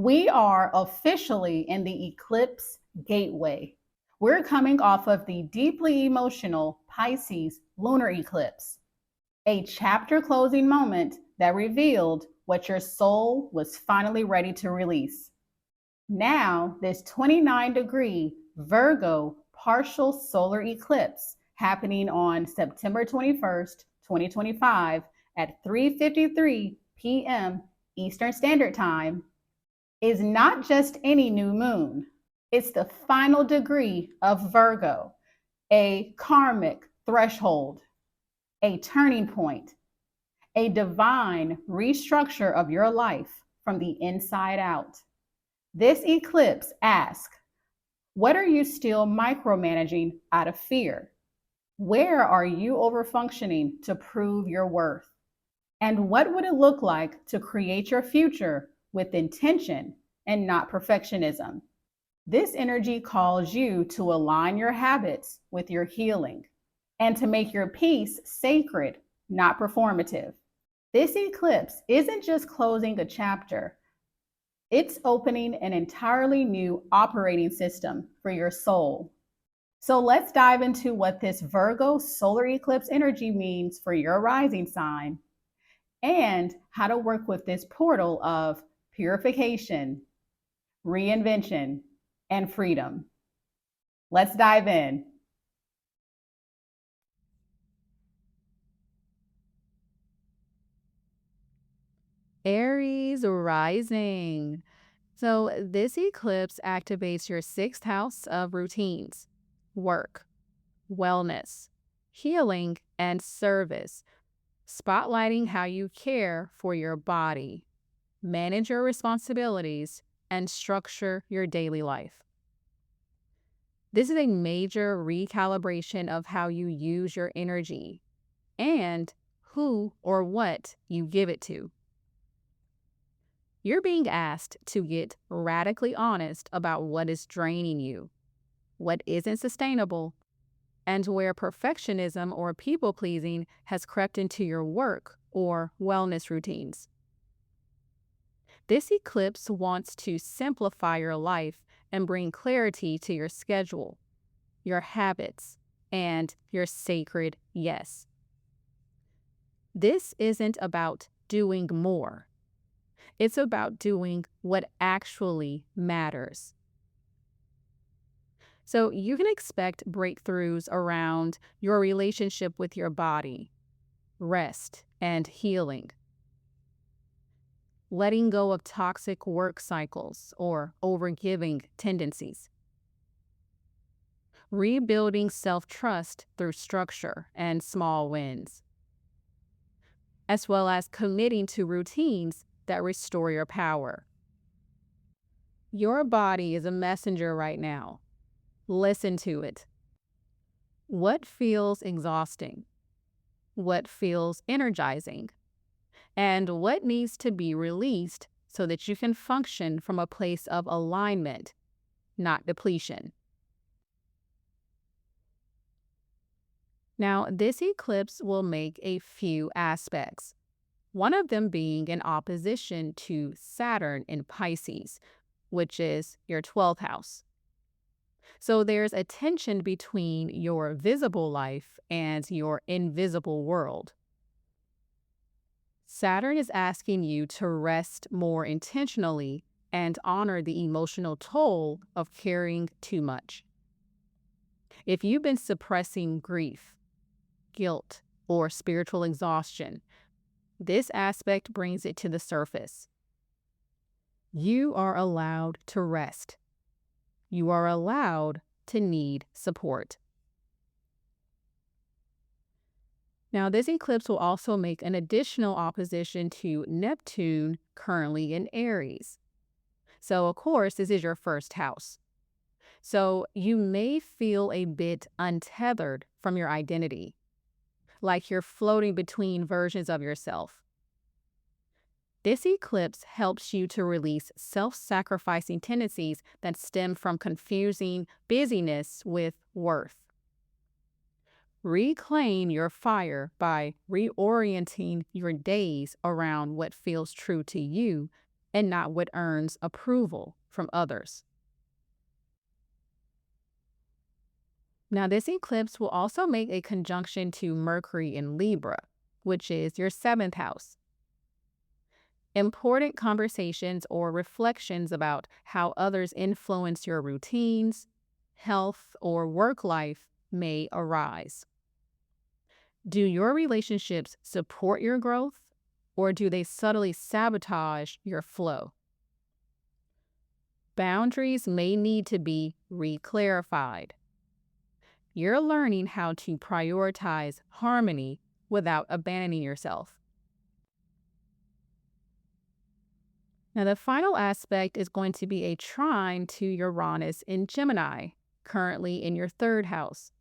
We are officially in the eclipse gateway. We're coming off of the deeply emotional Pisces lunar eclipse, a chapter closing moment that revealed what your soul was finally ready to release. Now, this 29-degree Virgo partial solar eclipse happening on September 21st, 2025 at 3:53 p.m. Eastern Standard Time is not just any new moon. It's the final degree of Virgo, a karmic threshold, a turning point, a divine restructure of your life from the inside out. This eclipse asks, what are you still micromanaging out of fear? Where are you overfunctioning to prove your worth? And what would it look like to create your future with intention and not perfectionism? This energy calls you to align your habits with your healing and to make your peace sacred, not performative. This eclipse isn't just closing a chapter, it's opening an entirely new operating system for your soul. So let's dive into what this Virgo solar eclipse energy means for your rising sign and how to work with this portal of purification, reinvention, and freedom. Let's dive in. Aries rising. So, this eclipse activates your sixth house of routines, work, wellness, healing, and service, spotlighting how you care for your body, manage your responsibilities, and structure your daily life. This is a major recalibration of how you use your energy and who or what you give it to. You're being asked to get radically honest about what is draining you, what isn't sustainable, and where perfectionism or people pleasing has crept into your work or wellness routines. This eclipse wants to simplify your life and bring clarity to your schedule, your habits, and your sacred yes. This isn't about doing more. It's about doing what actually matters. So you can expect breakthroughs around your relationship with your body, rest, and healing. Letting go of toxic work cycles or overgiving tendencies. Rebuilding self-trust through structure and small wins. As well as committing to routines that restore your power. Your body is a messenger right now. Listen to it. What feels exhausting? What feels energizing? And what needs to be released so that you can function from a place of alignment, not depletion? Now, this eclipse will make a few aspects, one of them being in opposition to Saturn in Pisces, which is your 12th house. So there's a tension between your visible life and your invisible world. Saturn is asking you to rest more intentionally and honor the emotional toll of carrying too much. If you've been suppressing grief, guilt, or spiritual exhaustion, this aspect brings it to the surface. You are allowed to rest. You are allowed to need support. Now, this eclipse will also make an additional opposition to Neptune, currently in Aries. So, of course, this is your first house. So, you may feel a bit untethered from your identity, like you're floating between versions of yourself. This eclipse helps you to release self-sacrificing tendencies that stem from confusing busyness with worth. Reclaim your fire by reorienting your days around what feels true to you and not what earns approval from others. Now, this eclipse will also make a conjunction to Mercury in Libra, which is your 7th house. Important conversations or reflections about how others influence your routines, health, or work life may arise. Do your relationships support your growth, or do they subtly sabotage your flow? Boundaries may need to be reclarified. You're learning how to prioritize harmony without abandoning yourself. Now, the final aspect is going to be a trine to Uranus in Gemini, currently in your 3rd house.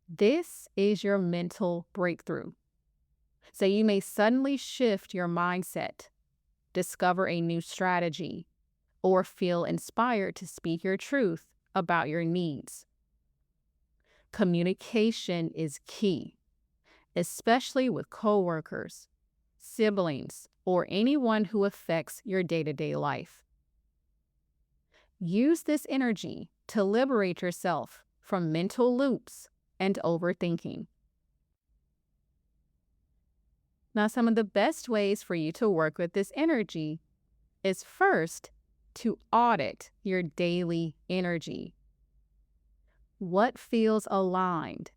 This is your mental breakthrough. So you may suddenly shift your mindset, discover a new strategy, or feel inspired to speak your truth about your needs. Communication is key, especially with coworkers, siblings, or anyone who affects your day-to-day life. Use this energy to liberate yourself from mental loops and overthinking. Now, some of the best ways for you to work with this energy is first to audit your daily energy. What feels aligned?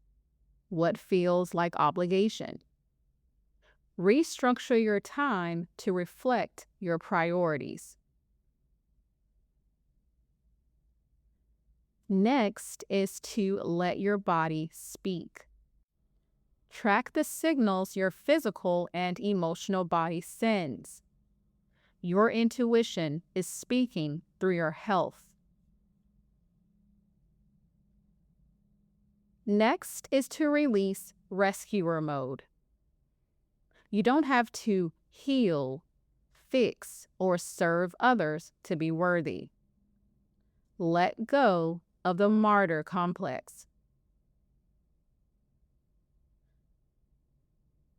What feels like obligation? Restructure your time to reflect your priorities. Next is to let your body speak. Track the signals your physical and emotional body sends. Your intuition is speaking through your health. Next is to release rescuer mode. You don't have to heal, fix, or serve others to be worthy. Let go of the martyr complex.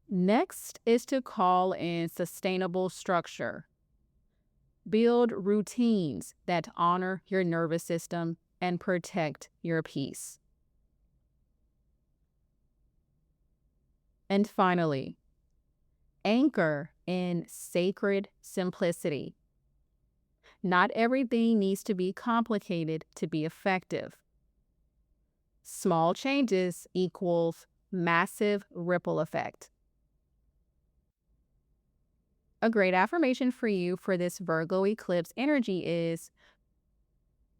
Next is to call in sustainable structure. Build routines that honor your nervous system and protect your peace. And finally, anchor in sacred simplicity. Not everything needs to be complicated to be effective. Small changes equals massive ripple effect. A great affirmation for you for this Virgo eclipse energy is,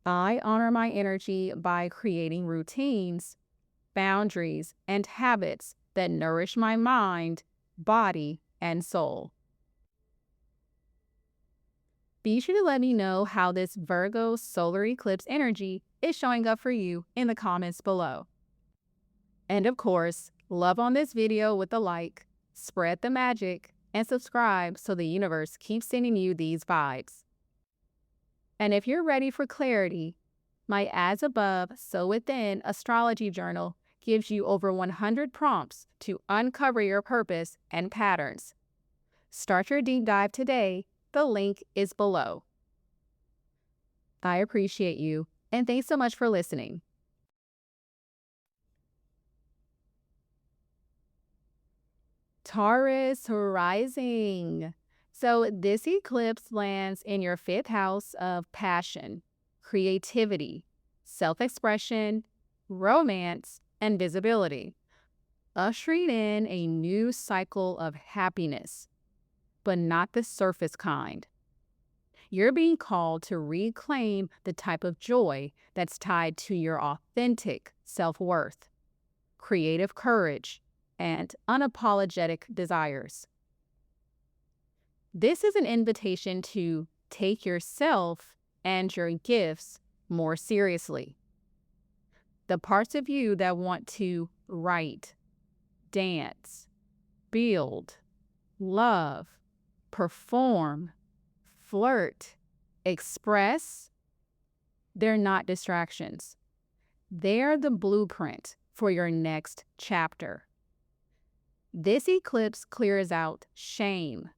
I honor my energy by creating routines, boundaries, and habits that nourish my mind, body, and soul. Be sure to let me know how this Virgo solar eclipse energy is showing up for you in the comments below. And of course, love on this video with a like, spread the magic, and subscribe so the universe keeps sending you these vibes. And if you're ready for clarity, my As Above, So Within astrology journal gives you over 100 prompts to uncover your purpose and patterns. Start your deep dive today. The link is below. I appreciate you, and thanks so much for listening. Taurus rising. So this eclipse lands in your 5th house of passion, creativity, self-expression, romance, and visibility, ushering in a new cycle of happiness, but not the surface kind. You're being called to reclaim the type of joy that's tied to your authentic self-worth, creative courage, and unapologetic desires. This is an invitation to take yourself and your gifts more seriously. The parts of you that want to write, dance, build, love, perform, flirt, express, they're not distractions. They're the blueprint for your next chapter. This eclipse clears out shame,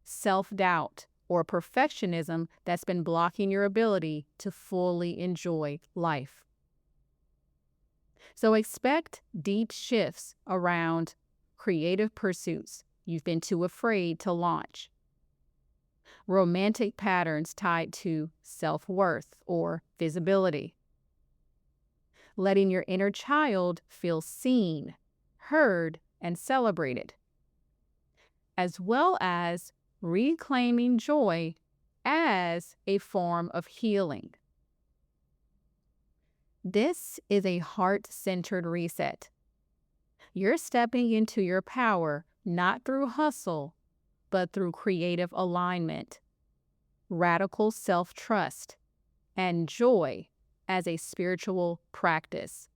self-doubt, or perfectionism that's been blocking your ability to fully enjoy life. So expect deep shifts around creative pursuits you've been too afraid to launch, romantic patterns tied to self-worth or visibility, letting your inner child feel seen, heard, and celebrated, as well as reclaiming joy as a form of healing. This is a heart-centered reset. You're stepping into your power not through hustle, but through creative alignment, radical self-trust, and joy as a spiritual practice.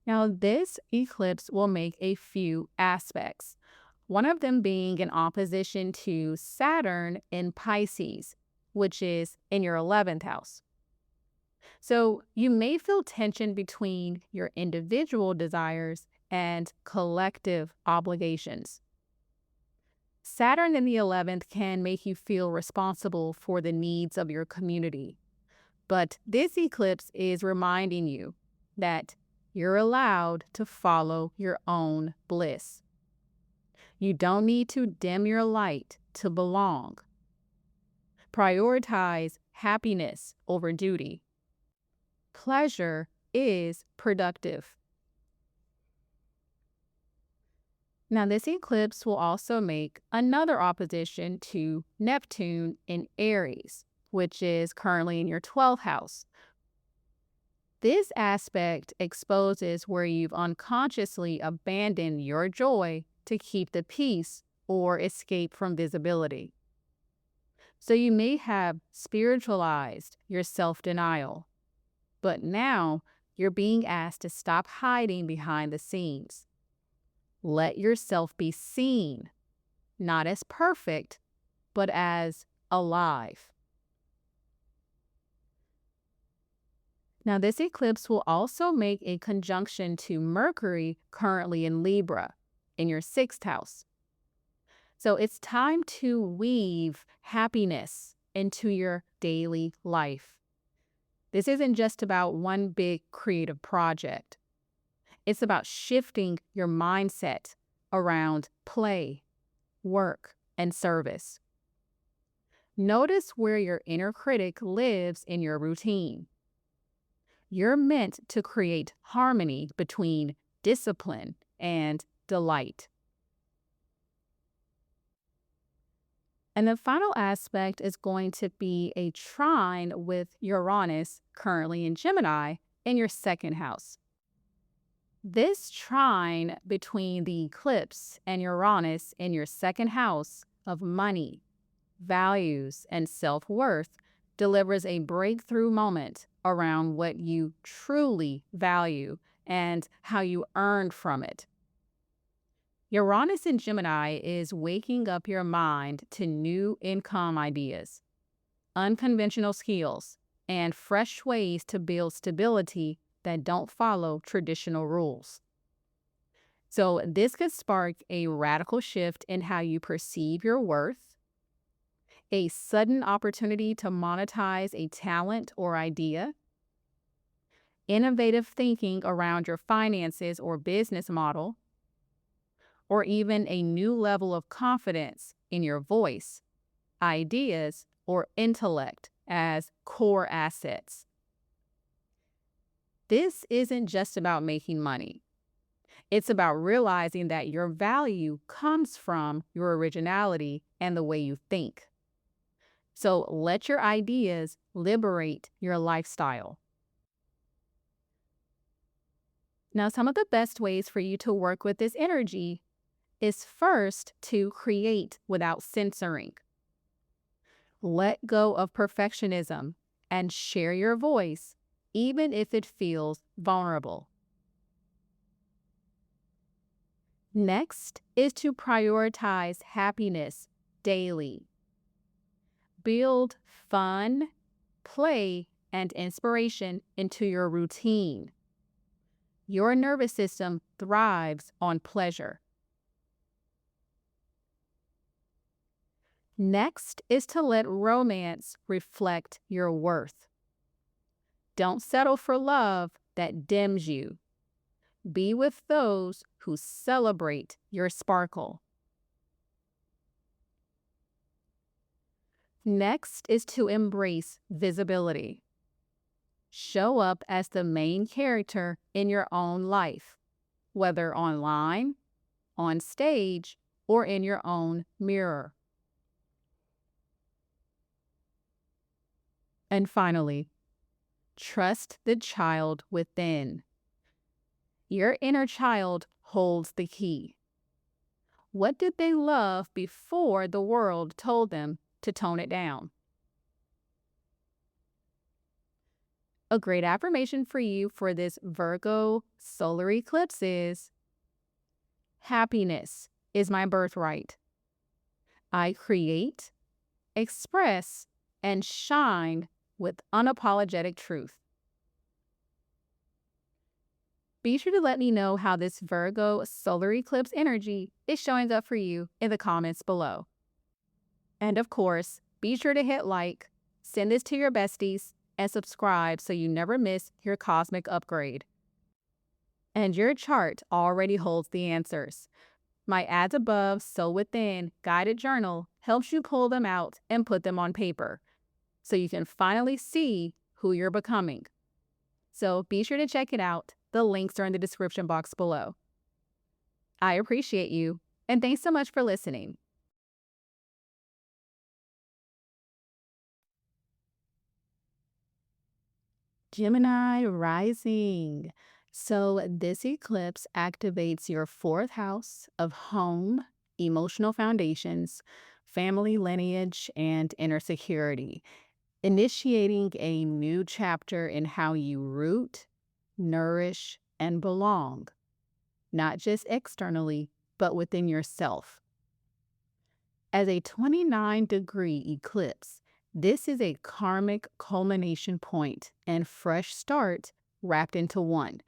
Now, this eclipse will make a few aspects, one of them being in opposition to Saturn in Pisces, which is in your 11th house. So you may feel tension between your individual desires and collective obligations. Saturn in the 11th can make you feel responsible for the needs of your community. But this eclipse is reminding you that you're allowed to follow your own bliss. You don't need to dim your light to belong. Prioritize happiness over duty. Pleasure is productive. Now, this eclipse will also make another opposition to Neptune in Aries, which is currently in your 12th house. This aspect exposes where you've unconsciously abandoned your joy to keep the peace or escape from visibility. So you may have spiritualized your self-denial, but now you're being asked to stop hiding behind the scenes. Let yourself be seen, not as perfect, but as alive. Now, this eclipse will also make a conjunction to Mercury, currently in Libra, in your 6th house. So it's time to weave happiness into your daily life. This isn't just about one big creative project. It's about shifting your mindset around play, work, and service. Notice where your inner critic lives in your routine. You're meant to create harmony between discipline and delight. And the final aspect is going to be a trine with Uranus, currently in Gemini, in your 2nd house. This trine between the eclipse and Uranus in your 2nd house of money, values, and self-worth delivers a breakthrough moment around what you truly value and how you earned from it. Uranus in Gemini is waking up your mind to new income ideas, unconventional skills, and fresh ways to build stability that don't follow traditional rules. So this could spark a radical shift in how you perceive your worth, a sudden opportunity to monetize a talent or idea, innovative thinking around your finances or business model, or even a new level of confidence in your voice, ideas, or intellect as core assets. This isn't just about making money. It's about realizing that your value comes from your originality and the way you think. So let your ideas liberate your lifestyle. Now, some of the best ways for you to work with this energy is first to create without censoring. Let go of perfectionism and share your voice, even if it feels vulnerable. Next is to prioritize happiness daily. Build fun, play, and inspiration into your routine. Your nervous system thrives on pleasure. Next is to let romance reflect your worth. Don't settle for love that dims you. Be with those who celebrate your sparkle. Next is to embrace visibility. Show up as the main character in your own life, whether online, on stage, or in your own mirror. And finally, trust the child within. Your inner child holds the key. What did they love before the world told them to tone it down? A great affirmation for you for this Virgo solar eclipse is: happiness is my birthright. I create, express, and shine with unapologetic truth. Be sure to let me know how this Virgo solar eclipse energy is showing up for you in the comments below. And of course, be sure to hit like, send this to your besties, and subscribe so you never miss your cosmic upgrade. And your chart already holds the answers. My As Above, So Within guided journal helps you pull them out and put them on paper so you can finally see who you're becoming. So be sure to check it out. The links are in the description box below. I appreciate you, and thanks so much for listening. Gemini rising. So this eclipse activates your fourth house of home, emotional foundations, family lineage, and inner security, initiating a new chapter in how you root, nourish, and belong, not just externally, but within yourself. As a 29-degree eclipse, this is a karmic culmination point and fresh start wrapped into one.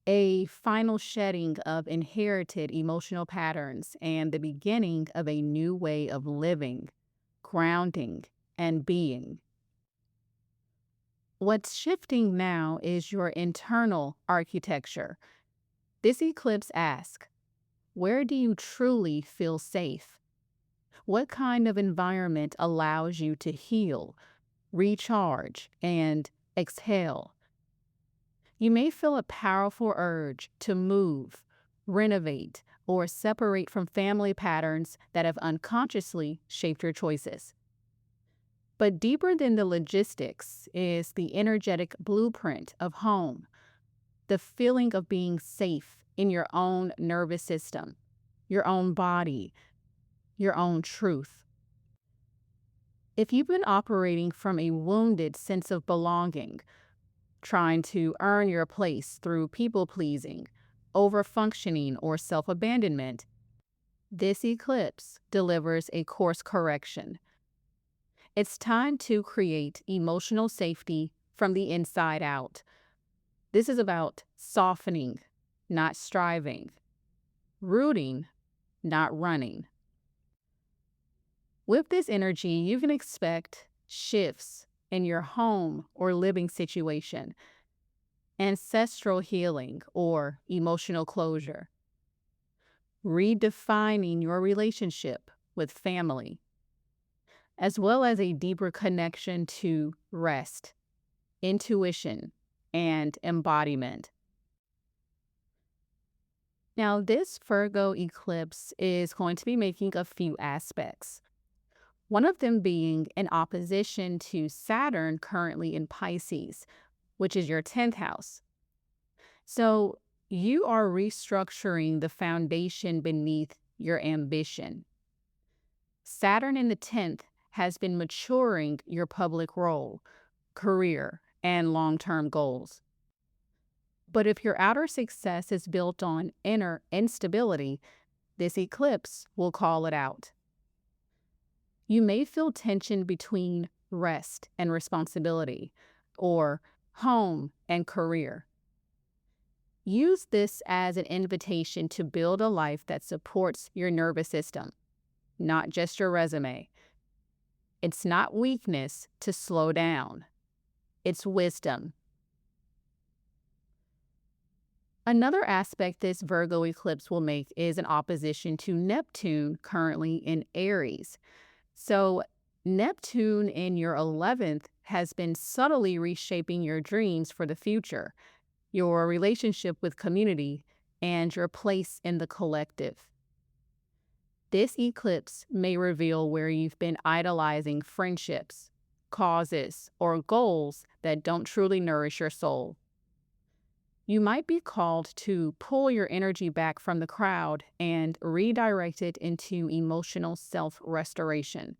A final shedding of inherited emotional patterns and the beginning of a new way of living, grounding, and being. What's shifting now is your internal architecture. This eclipse asks, where do you truly feel safe? What kind of environment allows you to heal, recharge, and exhale? You may feel a powerful urge to move, renovate, or separate from family patterns that have unconsciously shaped your choices. But deeper than the logistics is the energetic blueprint of home, the feeling of being safe in your own nervous system, your own body, your own truth. If you've been operating from a wounded sense of belonging, trying to earn your place through people-pleasing, over-functioning, or self-abandonment, this eclipse delivers a course correction. It's time to create emotional safety from the inside out. This is about softening, not striving, rooting, not running. With this energy, you can expect shifts in your home or living situation, ancestral healing or emotional closure, redefining your relationship with family, as well as a deeper connection to rest, intuition, and embodiment. Now, this Virgo eclipse is going to be making a few aspects. One of them being in opposition to Saturn currently in Pisces, which is your 10th house. So you are restructuring the foundation beneath your ambition. Saturn in the 10th has been maturing your public role, career, and long-term goals. But if your outer success is built on inner instability, this eclipse will call it out. You may feel tension between rest and responsibility, or home and career. Use this as an invitation to build a life that supports your nervous system, not just your resume. It's not weakness to slow down. It's wisdom. Another aspect this Virgo eclipse will make is an opposition to Neptune currently in Aries. So Neptune in your 11th has been subtly reshaping your dreams for the future, your relationship with community, and your place in the collective. This eclipse may reveal where you've been idolizing friendships, causes, or goals that don't truly nourish your soul. You might be called to pull your energy back from the crowd and redirect it into emotional self-restoration.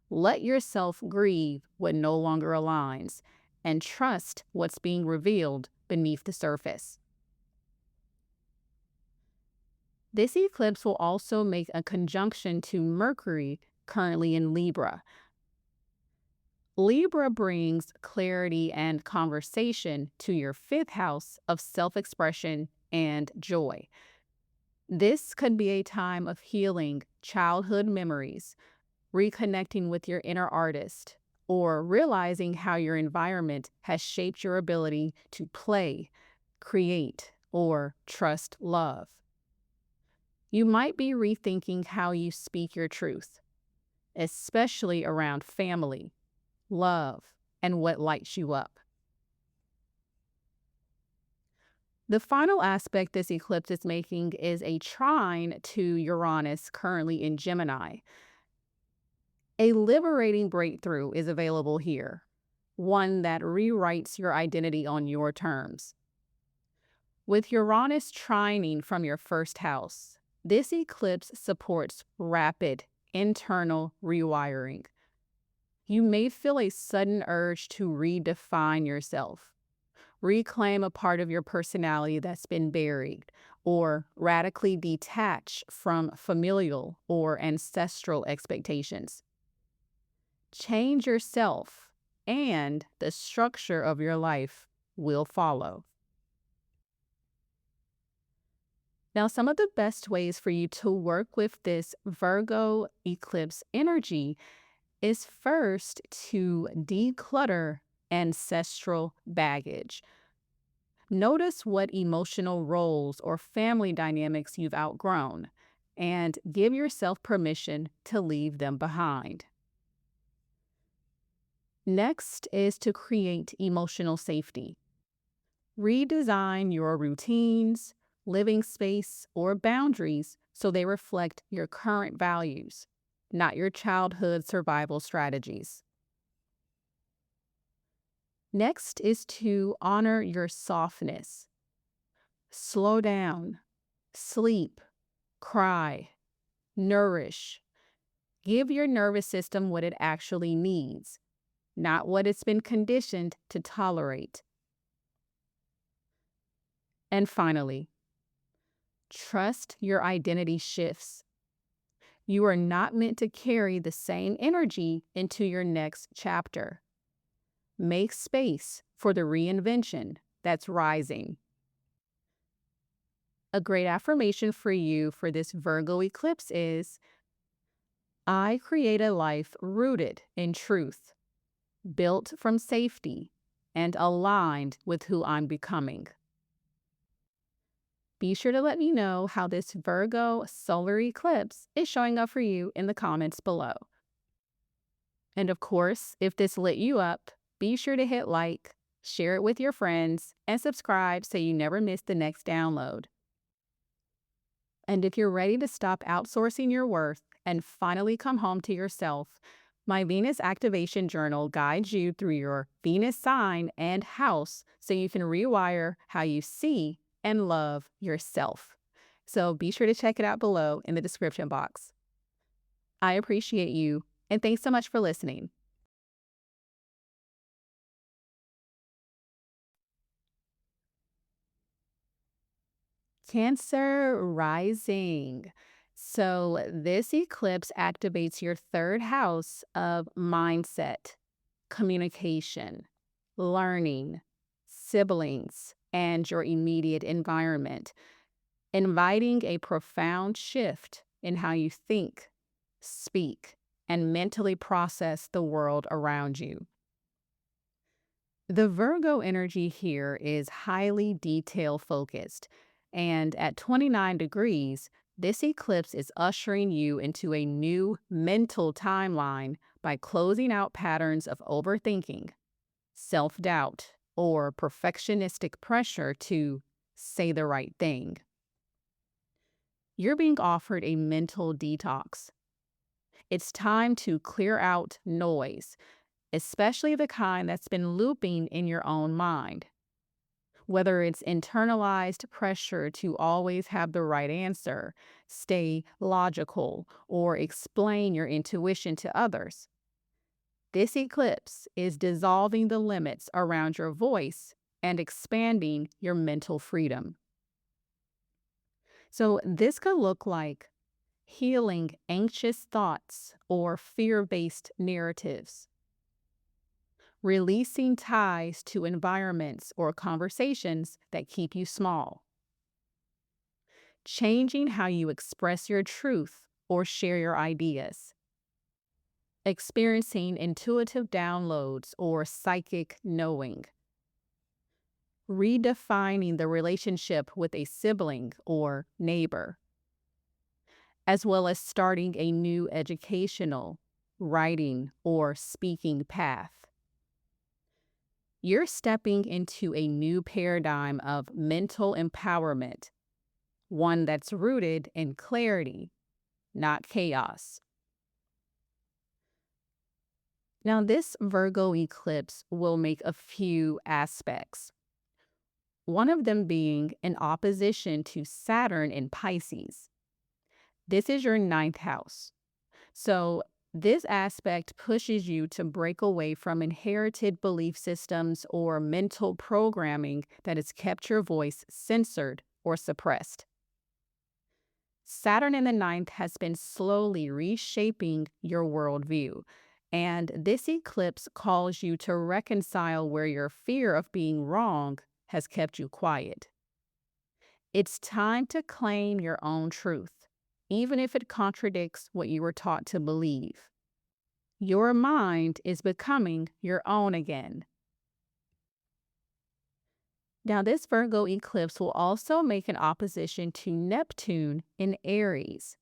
Let yourself grieve what no longer aligns and trust what's being revealed beneath the surface. This eclipse will also make a conjunction to Mercury, currently in Libra. Libra brings clarity and conversation to your 5th house of self-expression and joy. This could be a time of healing childhood memories, reconnecting with your inner artist, or realizing how your environment has shaped your ability to play, create, or trust love. You might be rethinking how you speak your truth, especially around family, love, and what lights you up. The final aspect this eclipse is making is a trine to Uranus, currently in Gemini. A liberating breakthrough is available here, one that rewrites your identity on your terms. With Uranus trining from your 1st house, this eclipse supports rapid internal rewiring. You may feel a sudden urge to redefine yourself, reclaim a part of your personality that's been buried, or radically detach from familial or ancestral expectations. Change yourself, and the structure of your life will follow. Now, some of the best ways for you to work with this Virgo eclipse energy is first to declutter ancestral baggage. Notice what emotional roles or family dynamics you've outgrown, and give yourself permission to leave them behind. Next is to create emotional safety. Redesign your routines, living space, or boundaries so they reflect your current values, not your childhood survival strategies. Next is to honor your softness. Slow down, sleep, cry, nourish. Give your nervous system what it actually needs, not what it's been conditioned to tolerate. And finally, trust your identity shifts. You are not meant to carry the same energy into your next chapter. Make space for the reinvention that's rising. A great affirmation for you for this Virgo eclipse is, I create a life rooted in truth, built from safety, and aligned with who I'm becoming. Be sure to let me know how this Virgo solar eclipse is showing up for you in the comments below. And of course, if this lit you up, be sure to hit like, share it with your friends, and subscribe so you never miss the next download. And if you're ready to stop outsourcing your worth and finally come home to yourself, my Venus Activation Journal guides you through your Venus sign and house so you can rewire how you see and love yourself. So be sure to check it out below in the description box. I appreciate you, and thanks so much for listening. Cancer rising. So this eclipse activates your 3rd house of mindset, communication, learning, siblings, and your immediate environment, inviting a profound shift in how you think, speak, and mentally process the world around you. The Virgo energy here is highly detail focused, and at 29 degrees, this eclipse is ushering you into a new mental timeline by closing out patterns of overthinking, self doubt, or perfectionistic pressure to say the right thing. You're being offered a mental detox. It's time to clear out noise, especially the kind that's been looping in your own mind. Whether it's internalized pressure to always have the right answer, stay logical, or explain your intuition to others. This eclipse is dissolving the limits around your voice and expanding your mental freedom. So, this could look like healing anxious thoughts or fear based narratives, releasing ties to environments or conversations that keep you small, changing how you express your truth or share your ideas, experiencing intuitive downloads or psychic knowing, redefining the relationship with a sibling or neighbor, as well as starting a new educational, writing, or speaking path. You're stepping into a new paradigm of mental empowerment, one that's rooted in clarity, not chaos. Now, this Virgo eclipse will make a few aspects, one of them being in opposition to Saturn in Pisces. This is your ninth house. So, this aspect pushes you to break away from inherited belief systems or mental programming that has kept your voice censored or suppressed. Saturn in the ninth has been slowly reshaping your worldview, and this eclipse calls you to reconcile where your fear of being wrong has kept you quiet. It's time to claim your own truth, even if it contradicts what you were taught to believe. Your mind is becoming your own again. Now, this Virgo eclipse will also make an opposition to Neptune in Aries.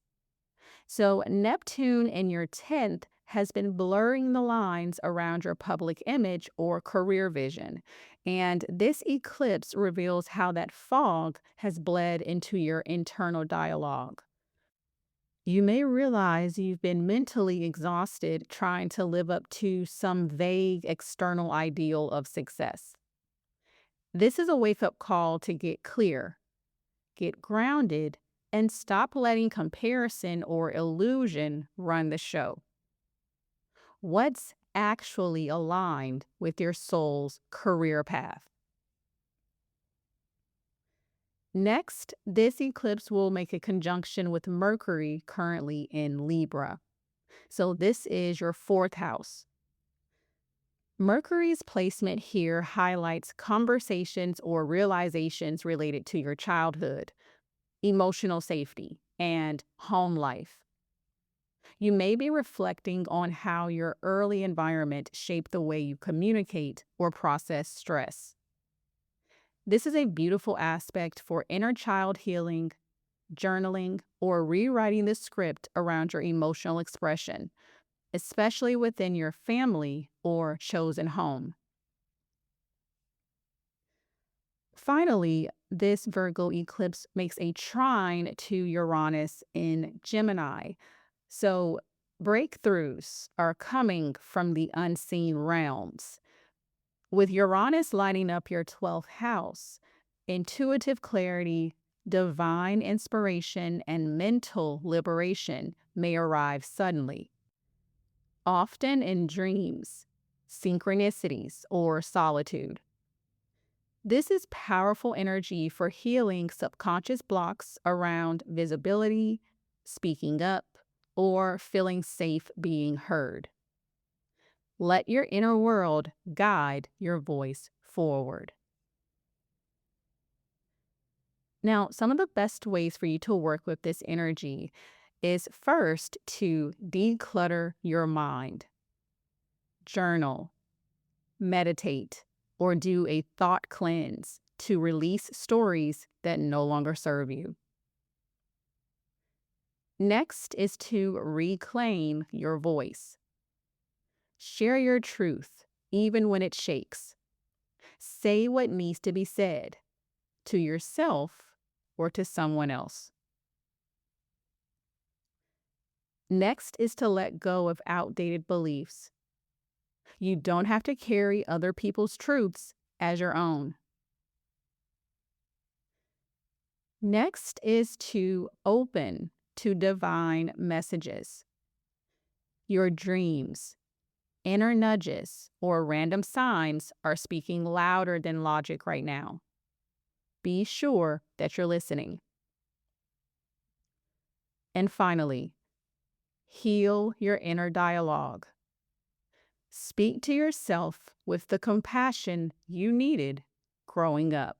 So, Neptune in your 10th has been blurring the lines around your public image or career vision. And this eclipse reveals how that fog has bled into your internal dialogue. You may realize you've been mentally exhausted trying to live up to some vague external ideal of success. This is a wake-up call to get clear, get grounded, and stop letting comparison or illusion run the show. What's actually aligned with your soul's career path? Next, this eclipse will make a conjunction with Mercury currently in Libra. So this is your 4th house. Mercury's placement here highlights conversations or realizations related to your childhood, emotional safety, and home life. You may be reflecting on how your early environment shaped the way you communicate or process stress. This is a beautiful aspect for inner child healing, journaling, or rewriting the script around your emotional expression, especially within your family or chosen home. Finally, this Virgo eclipse makes a trine to Uranus in Gemini. So breakthroughs are coming from the unseen realms. With Uranus lighting up your 12th house, intuitive clarity, divine inspiration, and mental liberation may arrive suddenly, often in dreams, synchronicities, or solitude. This is powerful energy for healing subconscious blocks around visibility, speaking up, or feeling safe being heard. Let your inner world guide your voice forward. Now, some of the best ways for you to work with this energy is first to declutter your mind. Journal, meditate, or do a thought cleanse to release stories that no longer serve you. Next is to reclaim your voice. Share your truth, even when it shakes. Say what needs to be said, to yourself or to someone else. Next is to let go of outdated beliefs. You don't have to carry other people's truths as your own. Next is to open to divine messages. Your dreams, inner nudges, or random signs are speaking louder than logic right now. Be sure that you're listening. And finally, heal your inner dialogue. Speak to yourself with the compassion you needed growing up.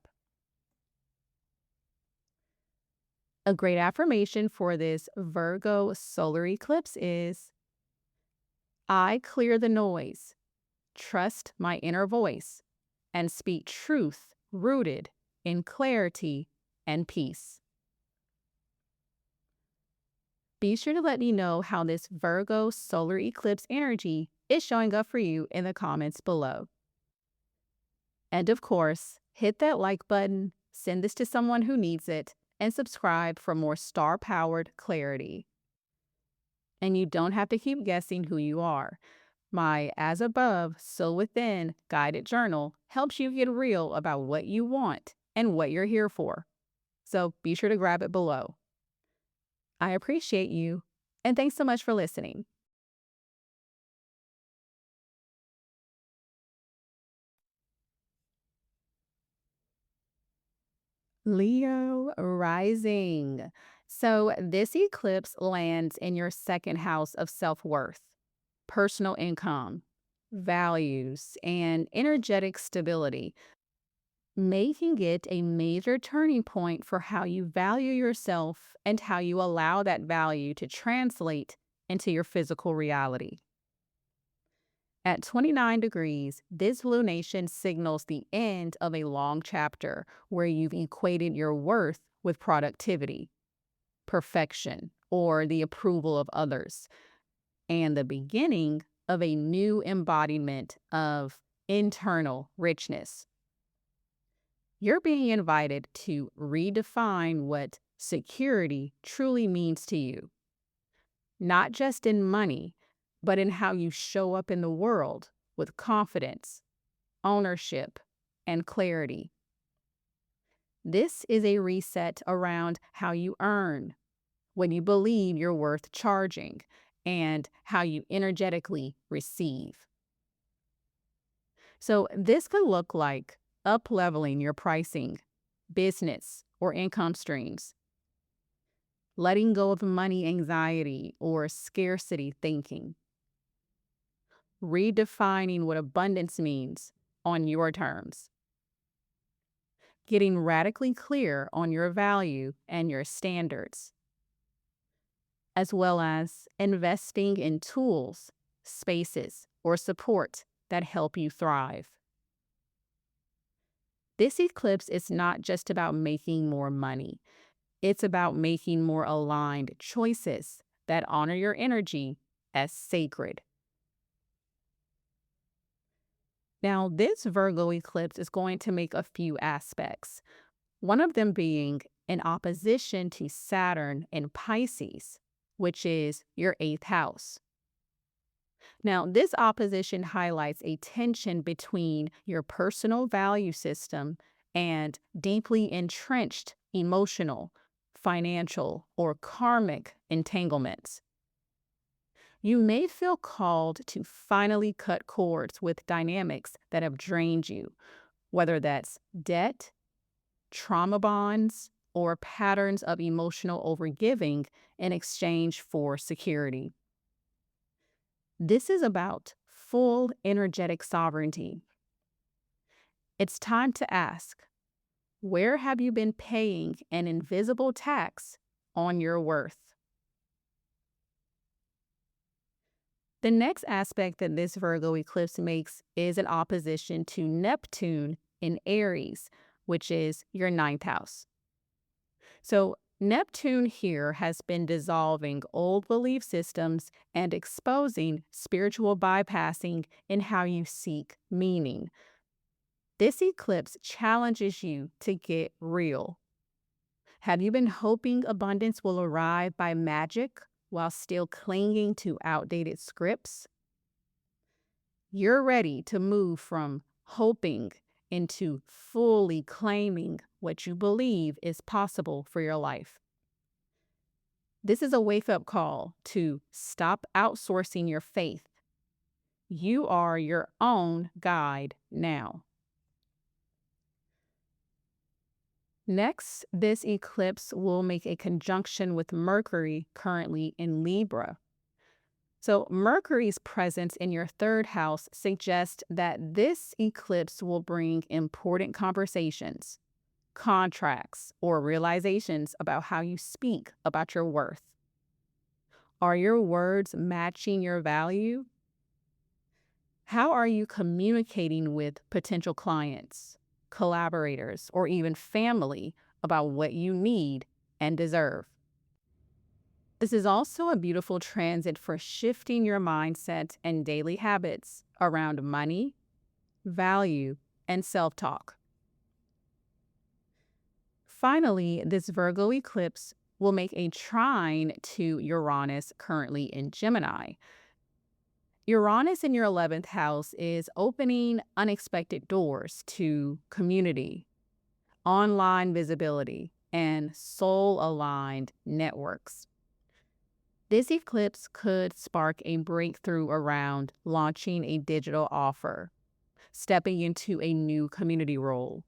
A great affirmation for this Virgo solar eclipse is, I clear the noise, trust my inner voice, and speak truth rooted in clarity and peace. Be sure to let me know how this Virgo solar eclipse energy is showing up for you in the comments below. And of course, hit that like button, send this to someone who needs it, and subscribe for more star-powered clarity. And you don't have to keep guessing who you are. My As Above, So Within guided journal helps you get real about what you want and what you're here for. So be sure to grab it below. I appreciate you, and thanks so much for listening. Leo rising. So this eclipse lands in your second house of self-worth, personal income, values, and energetic stability, making it a major turning point for how you value yourself and how you allow that value to translate into your physical reality. At 29 degrees, this lunation signals the end of a long chapter where you've equated your worth with productivity, perfection, or the approval of others, and the beginning of a new embodiment of internal richness. You're being invited to redefine what security truly means to you, not just in money, but in how you show up in the world with confidence, ownership, and clarity. This is a reset around how you earn, when you believe you're worth charging, and how you energetically receive. So this could look like up-leveling your pricing, business, or income streams, letting go of money anxiety or scarcity thinking, redefining what abundance means on your terms, getting radically clear on your value and your standards, as well as investing in tools, spaces, or support that help you thrive. This eclipse is not just about making more money. It's about making more aligned choices that honor your energy as sacred. Now, this Virgo eclipse is going to make a few aspects, one of them being in opposition to Saturn in Pisces, which is your 8th house. Now, this opposition highlights a tension between your personal value system and deeply entrenched emotional, financial, or karmic entanglements. You may feel called to finally cut cords with dynamics that have drained you, whether that's debt, trauma bonds, or patterns of emotional overgiving in exchange for security. This is about full energetic sovereignty. It's time to ask, where have you been paying an invisible tax on your worth? The next aspect that this Virgo eclipse makes is an opposition to Neptune in Aries, which is your ninth house. So Neptune here has been dissolving old belief systems and exposing spiritual bypassing in how you seek meaning. This eclipse challenges you to get real. Have you been hoping abundance will arrive by magic while still clinging to outdated scripts? You're ready to move from hoping into fully claiming what you believe is possible for your life. This is a wake-up call to stop outsourcing your faith. You are your own guide now. Next, this eclipse will make a conjunction with Mercury, currently in Libra. So Mercury's presence in your third house suggests that this eclipse will bring important conversations, contracts, or realizations about how you speak about your worth. Are your words matching your value? How are you communicating with potential clients, collaborators, or even family about what you need and deserve? This is also a beautiful transit for shifting your mindset and daily habits around money, value, and self-talk. Finally, this Virgo eclipse will make a trine to Uranus, currently in Gemini. Uranus in your 11th house is opening unexpected doors to community, online visibility, and soul-aligned networks. This eclipse could spark a breakthrough around launching a digital offer, stepping into a new community role,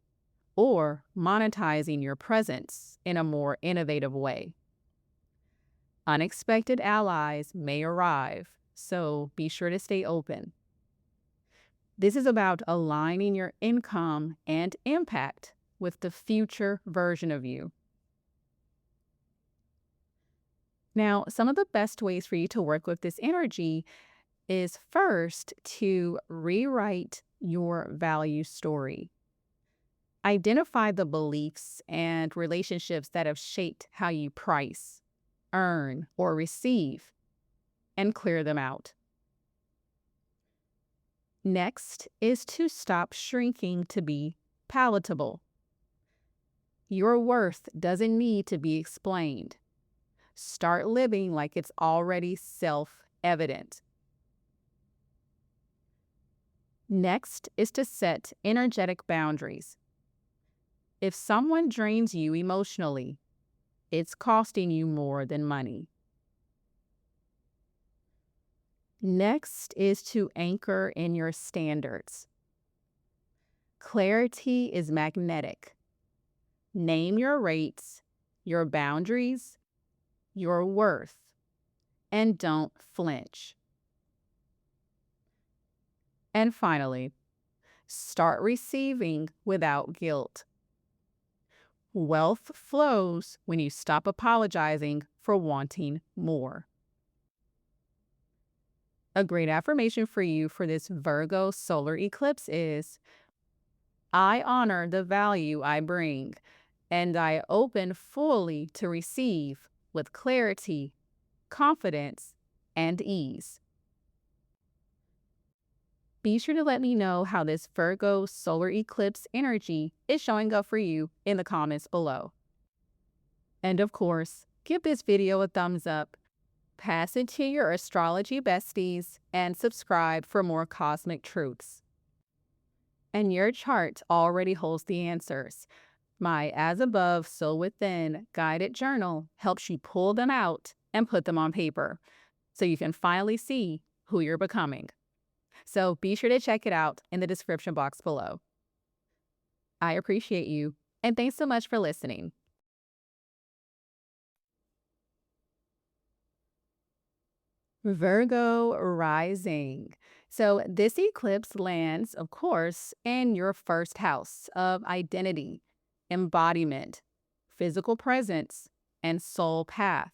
or monetizing your presence in a more innovative way. Unexpected allies may arrive, so be sure to stay open. This is about aligning your income and impact with the future version of you. Now, some of the best ways for you to work with this energy is first to rewrite your value story. Identify the beliefs and relationships that have shaped how you price, earn, or receive, and clear them out. Next is to stop shrinking to be palatable. Your worth doesn't need to be explained. Start living like it's already self-evident. Next is to set energetic boundaries. If someone drains you emotionally, it's costing you more than money. Next is to anchor in your standards. Clarity is magnetic. Name your rates, your boundaries, your worth, and don't flinch. And finally, start receiving without guilt. Wealth flows when you stop apologizing for wanting more. A great affirmation for you for this Virgo solar eclipse is, I honor the value I bring, and I open fully to receive with clarity, confidence, and ease. Be sure to let me know how this Virgo solar eclipse energy is showing up for you in the comments below. And of course, give this video a thumbs up, pass it to your astrology besties, and subscribe for more cosmic truths. And your chart already holds the answers. My As Above, So Within guided journal helps you pull them out and put them on paper so you can finally see who you're becoming. So be sure to check it out in the description box below. I appreciate you, and thanks so much for listening. Virgo rising. So this eclipse lands, of course, in your first house of identity, embodiment, physical presence, and soul path,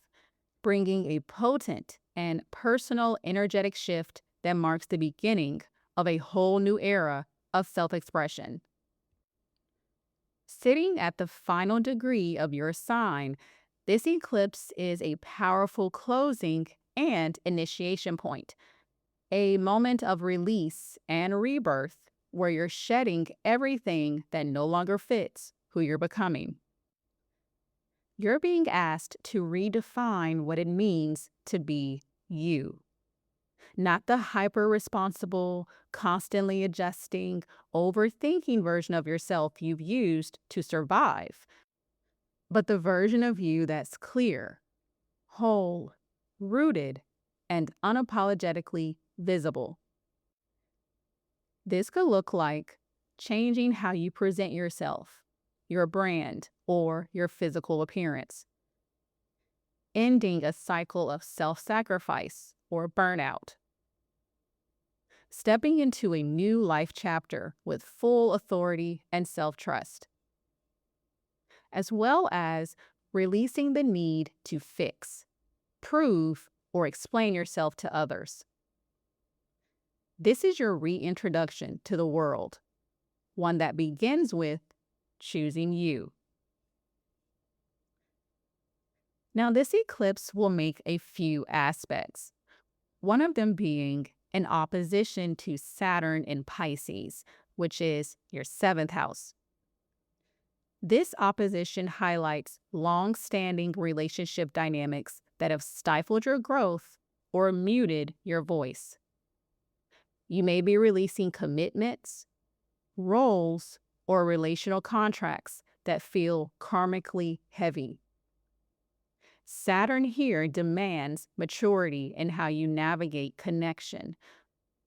bringing a potent and personal energetic shift that marks the beginning of a whole new era of self-expression. Sitting at the final degree of your sign, this eclipse is a powerful closing and initiation point, a moment of release and rebirth where you're shedding everything that no longer fits who you're becoming. You're being asked to redefine what it means to be you. Not the hyper-responsible, constantly adjusting, overthinking version of yourself you've used to survive, but the version of you that's clear, whole, rooted, and unapologetically visible. This could look like changing how you present yourself, your brand, or your physical appearance, ending a cycle of self-sacrifice or burnout, stepping into a new life chapter with full authority and self-trust, as well as releasing the need to fix, prove, or explain yourself to others. This is your reintroduction to the world, one that begins with choosing you. Now, this eclipse will make a few aspects, one of them being in opposition to Saturn in Pisces, which is your 7th house. This opposition highlights long-standing relationship dynamics that have stifled your growth or muted your voice. You may be releasing commitments, roles, or relational contracts that feel karmically heavy. Saturn here demands maturity in how you navigate connection,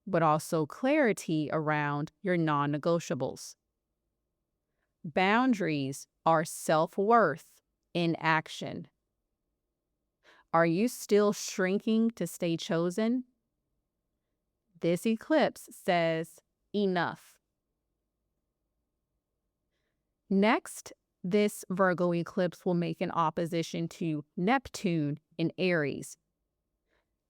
but also clarity around your non-negotiables. Boundaries are self-worth in action. Are you still shrinking to stay chosen? This eclipse says enough. Next, this Virgo eclipse will make an opposition to Neptune in Aries.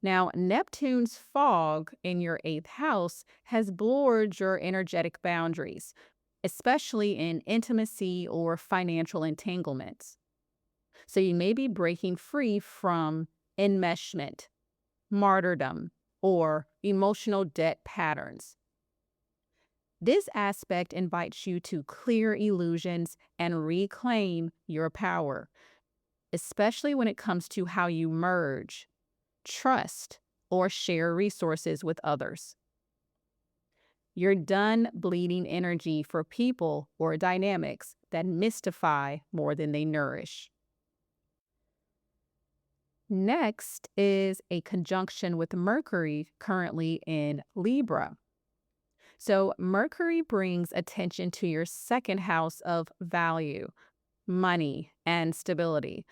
Now, Neptune's fog in your 8th house has blurred your energetic boundaries, especially in intimacy or financial entanglements. So you may be breaking free from enmeshment, martyrdom, or emotional debt patterns. This aspect invites you to clear illusions and reclaim your power, especially when it comes to how you merge, trust, or share resources with others. You're done bleeding energy for people or dynamics that mystify more than they nourish. Next is a conjunction with Mercury currently in Libra. So Mercury brings attention to your 2nd house of value, money, and stability.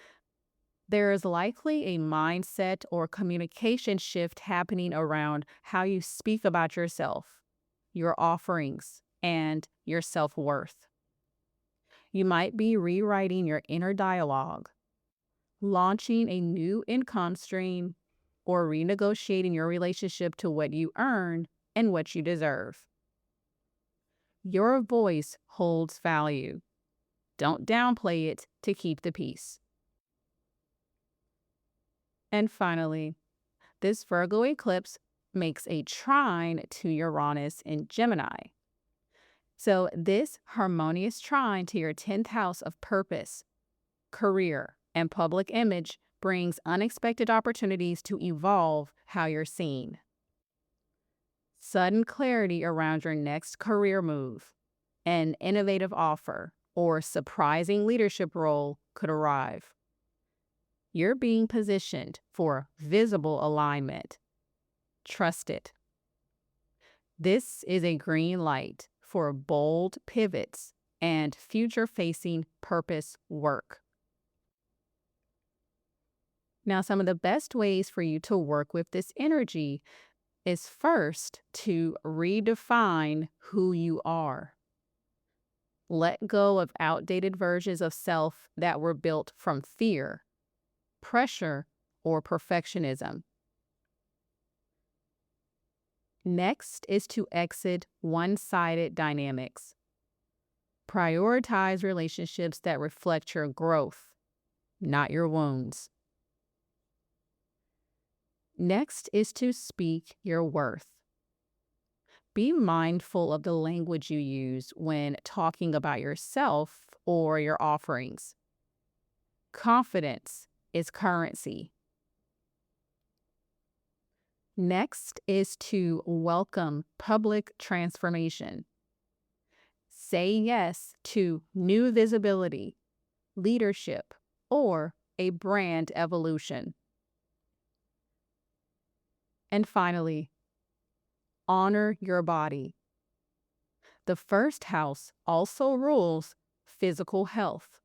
There is likely a mindset or communication shift happening around how you speak about yourself, your offerings, and your self-worth. You might be rewriting your inner dialogue, launching a new income stream, or renegotiating your relationship to what you earn and what you deserve. Your voice holds value. Don't downplay it to keep the peace. And finally, this Virgo eclipse makes a trine to Uranus in Gemini. So this harmonious trine to your 10th house of purpose, career, and public image brings unexpected opportunities to evolve how you're seen. Sudden clarity around your next career move, an innovative offer, or surprising leadership role could arrive. You're being positioned for visible alignment. Trust it. This is a green light for bold pivots and future-facing purpose work. Now, some of the best ways for you to work with this energy is first to redefine who you are. Let go of outdated versions of self that were built from fear, pressure, or perfectionism. Next is to exit one-sided dynamics. Prioritize relationships that reflect your growth, not your wounds. Next is to speak your worth. Be mindful of the language you use when talking about yourself or your offerings. Confidence is currency. Next is to welcome public transformation. Say yes to new visibility, leadership, or a brand evolution. And finally, honor your body. The first house also rules physical health.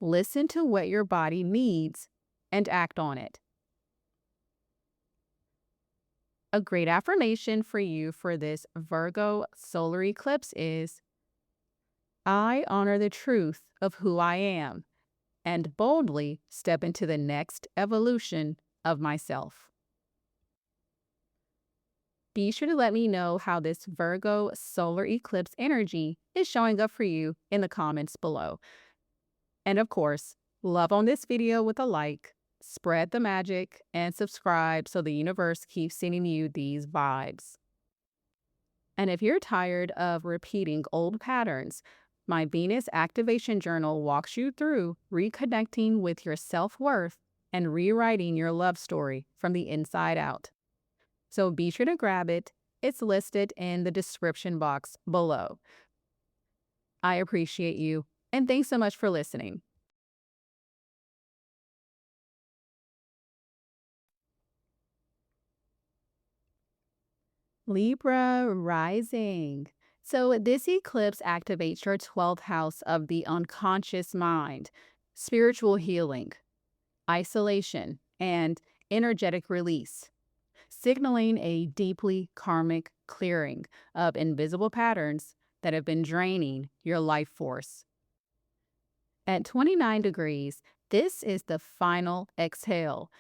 Listen to what your body needs and act on it. A great affirmation for you for this Virgo solar eclipse is, I honor the truth of who I am and boldly step into the next evolution of myself. Be sure to let me know how this Virgo solar eclipse energy is showing up for you in the comments below. And of course, love on this video with a like, spread the magic, and subscribe so the universe keeps sending you these vibes. And if you're tired of repeating old patterns, my Venus Activation Journal walks you through reconnecting with your self-worth and rewriting your love story from the inside out. So be sure to grab it. It's listed in the description box below. I appreciate you, and thanks so much for listening. Libra rising. So this eclipse activates your 12th house of the unconscious mind, spiritual healing, isolation, and energetic release, signaling a deeply karmic clearing of invisible patterns that have been draining your life force. At 29 degrees, this is the final exhale,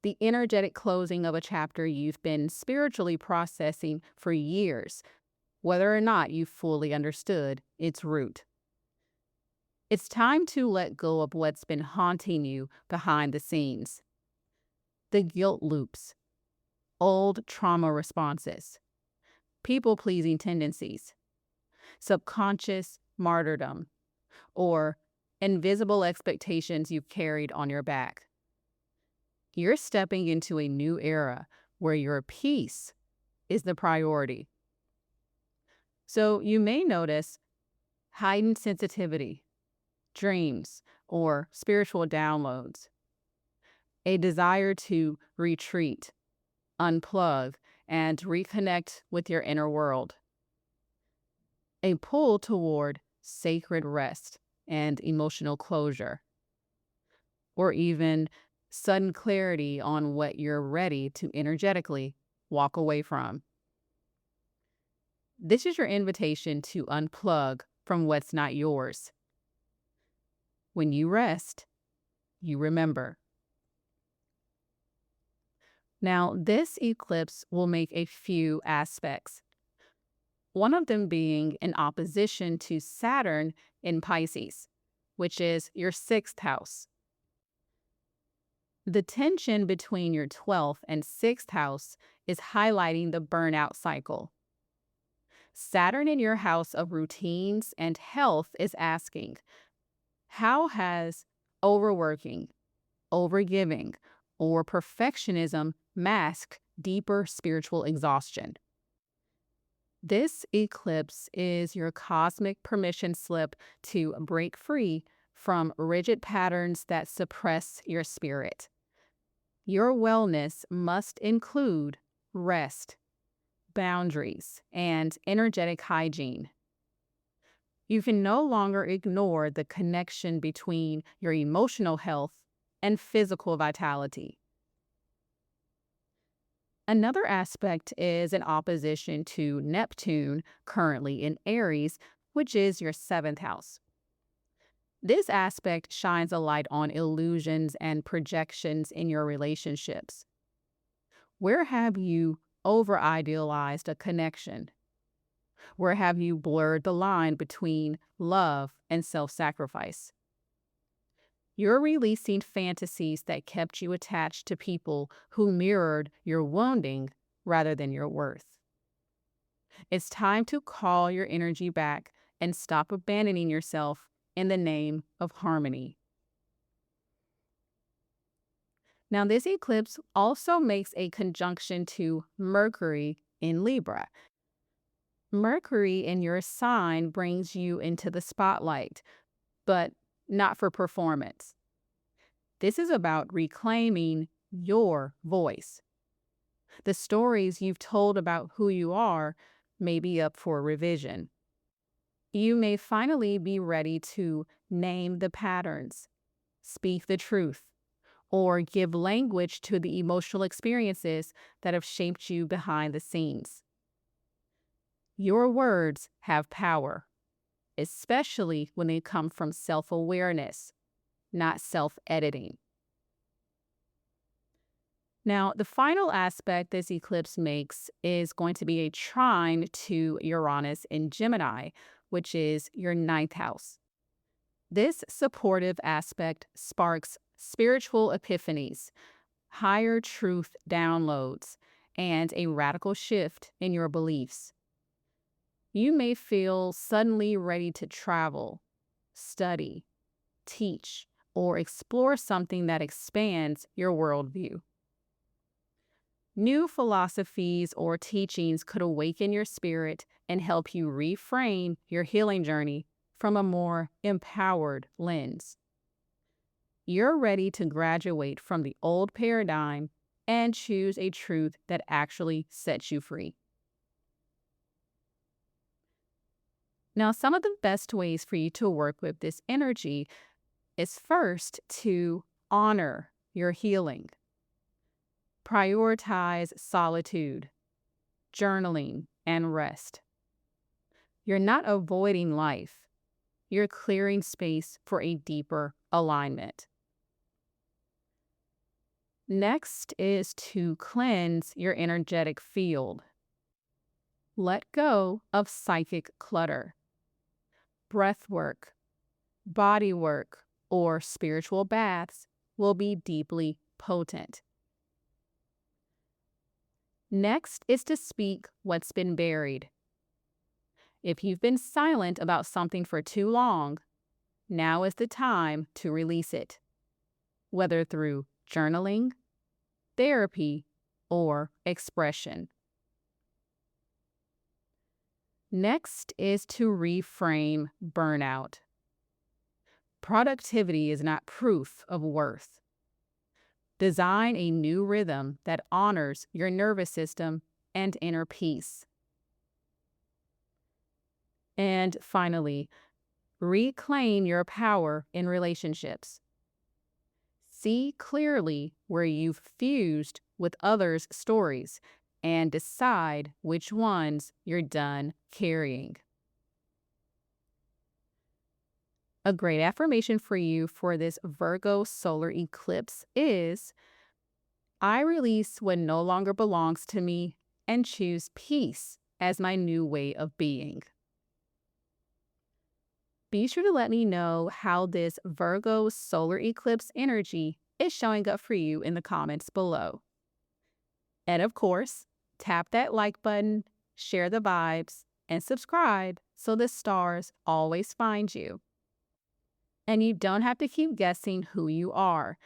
the energetic closing of a chapter you've been spiritually processing for years, whether or not you fully understood its root. It's time to let go of what's been haunting you behind the scenes. The guilt loops, old trauma responses, people-pleasing tendencies, subconscious martyrdom, or invisible expectations you've carried on your back. You're stepping into a new era where your peace is the priority. So you may notice heightened sensitivity, dreams, or spiritual downloads, a desire to retreat, unplug, and reconnect with your inner world, a pull toward sacred rest and emotional closure, or even sudden clarity on what you're ready to energetically walk away from. This is your invitation to unplug from what's not yours. When you rest, you remember. Now, this eclipse will make a few aspects. One of them being in opposition to Saturn in Pisces, which is your 6th house. The tension between your 12th and 6th house is highlighting the burnout cycle. Saturn in your house of routines and health is asking, how has overworking, overgiving, or perfectionism masked deeper spiritual exhaustion? This eclipse is your cosmic permission slip to break free from rigid patterns that suppress your spirit. Your wellness must include rest, boundaries, and energetic hygiene. You can no longer ignore the connection between your emotional health and physical vitality. Another aspect is in opposition to Neptune, currently in Aries, which is your 7th house. This aspect shines a light on illusions and projections in your relationships. Where have you over-idealized a connection? Where have you blurred the line between love and self-sacrifice? You're releasing fantasies that kept you attached to people who mirrored your wounding rather than your worth. It's time to call your energy back and stop abandoning yourself in the name of harmony. Now, this eclipse also makes a conjunction to Mercury in Libra. Mercury in your sign brings you into the spotlight, but not for performance. This is about reclaiming your voice. The stories you've told about who you are may be up for revision. You may finally be ready to name the patterns, speak the truth, or give language to the emotional experiences that have shaped you behind the scenes. Your words have power, especially when they come from self-awareness, not self-editing. Now, the final aspect this eclipse makes is going to be a trine to Uranus in Gemini, which is your 9th house. This supportive aspect sparks spiritual epiphanies, higher truth downloads, and a radical shift in your beliefs. You may feel suddenly ready to travel, study, teach, or explore something that expands your worldview. New philosophies or teachings could awaken your spirit and help you reframe your healing journey from a more empowered lens. You're ready to graduate from the old paradigm and choose a truth that actually sets you free. Now, some of the best ways for you to work with this energy is first to honor your healing. Prioritize solitude, journaling, and rest. You're not avoiding life. You're clearing space for a deeper alignment. Next is to cleanse your energetic field. Let go of psychic clutter. Breath work, body work, or spiritual baths will be deeply potent. Next is to speak what's been buried. If you've been silent about something for too long, now is the time to release it, whether through journaling, therapy, or expression. Next is to reframe burnout. Productivity is not proof of worth. Design a new rhythm that honors your nervous system and inner peace. And finally, reclaim your power in relationships. See clearly where you've fused with others' stories and decide which ones you're done carrying. A great affirmation for you for this Virgo solar eclipse is, I release what no longer belongs to me and choose peace as my new way of being. Be sure to let me know how this Virgo solar eclipse energy is showing up for you in the comments below. And of course, tap that like button, share the vibes, and subscribe so the stars always find you. And you don't have to keep guessing who you are.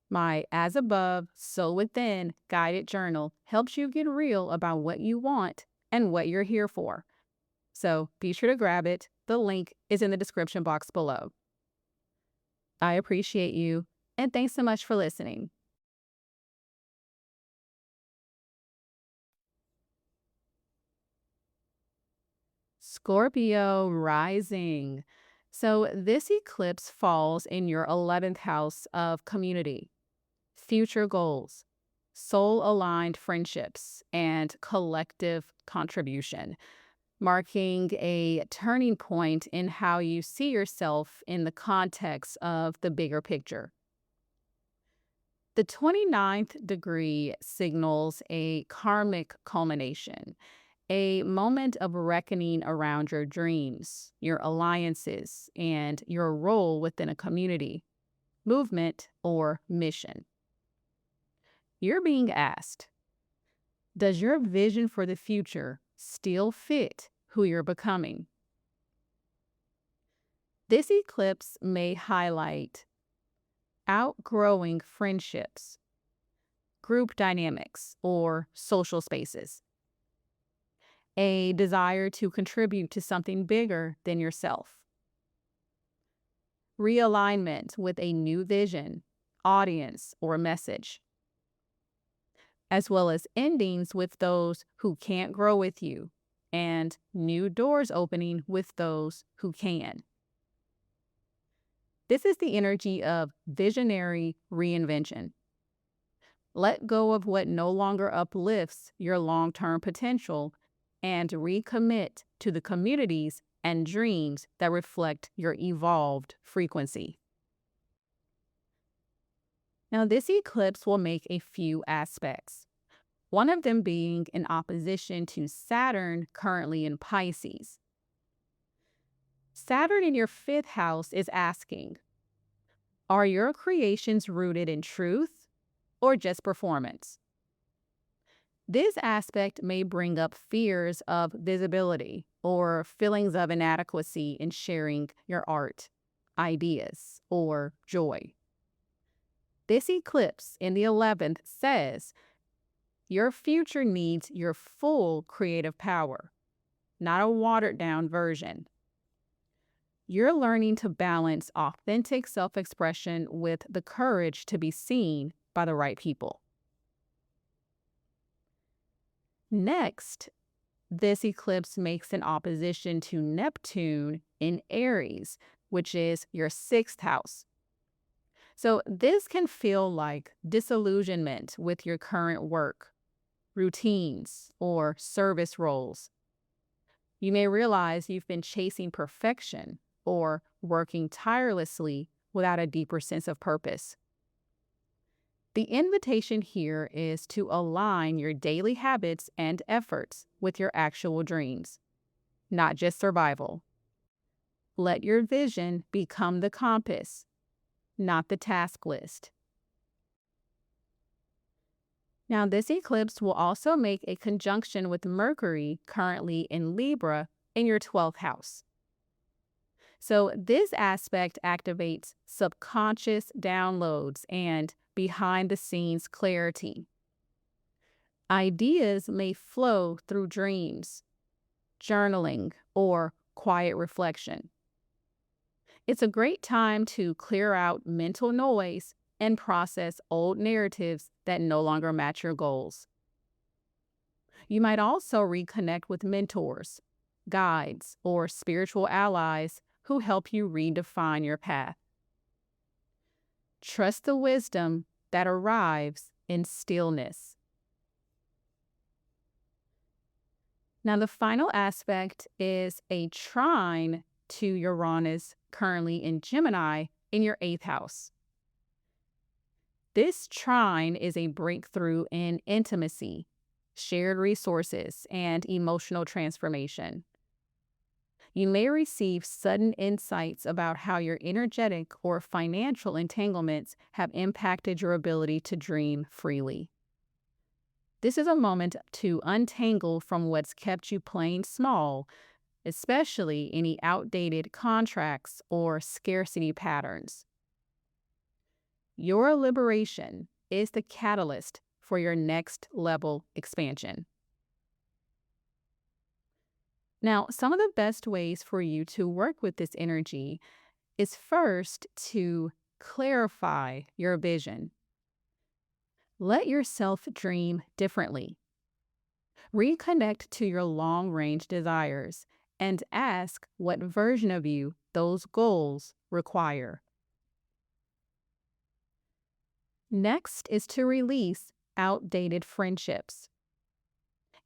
My As Above, So Within guided journal helps you get real about what you want and what you're here for. So be sure to grab it. The link is in the description box below. I appreciate you, and thanks so much for listening. Scorpio rising. So this eclipse falls in your 11th house of community, future goals, soul-aligned friendships, and collective contribution, marking a turning point in how you see yourself in the context of the bigger picture. The 29th degree signals a karmic culmination, a moment of reckoning around your dreams, your alliances, and your role within a community, movement, or mission. You're being asked, does your vision for the future still fit who you're becoming? This eclipse may highlight outgrowing friendships, group dynamics, or social spaces, a desire to contribute to something bigger than yourself, realignment with a new vision, audience, or message, as well as endings with those who can't grow with you and new doors opening with those who can. This is the energy of visionary reinvention. Let go of what no longer uplifts your long-term potential and recommit to the communities and dreams that reflect your evolved frequency. Now, this eclipse will make a few aspects, one of them being in opposition to Saturn currently in Pisces. Saturn in your 5th house is asking, are your creations rooted in truth or just performance? This aspect may bring up fears of visibility or feelings of inadequacy in sharing your art, ideas, or joy. This eclipse in the 11th says your future needs your full creative power, not a watered-down version. You're learning to balance authentic self-expression with the courage to be seen by the right people. Next, this eclipse makes an opposition to Neptune in Aries, which is your 6th house. So this can feel like disillusionment with your current work, routines, or service roles. You may realize you've been chasing perfection or working tirelessly without a deeper sense of purpose. The invitation here is to align your daily habits and efforts with your actual dreams, not just survival. Let your vision become the compass, not the task list. Now, this eclipse will also make a conjunction with Mercury, currently in Libra, in your 12th house. So this aspect activates subconscious downloads and behind-the-scenes clarity. Ideas may flow through dreams, journaling, or quiet reflection. It's a great time to clear out mental noise and process old narratives that no longer match your goals. You might also reconnect with mentors, guides, or spiritual allies who help you redefine your path. Trust the wisdom that arrives in stillness. Now, the final aspect is a trine to Uranus, currently in Gemini, in your 8th house. This trine is a breakthrough in intimacy, shared resources, and emotional transformation. You may receive sudden insights about how your energetic or financial entanglements have impacted your ability to dream freely. This is a moment to untangle from what's kept you playing small, especially any outdated contracts or scarcity patterns. Your liberation is the catalyst for your next level expansion. Now, some of the best ways for you to work with this energy is first to clarify your vision. Let yourself dream differently. Reconnect to your long-range desires and ask what version of you those goals require. Next is to release outdated friendships.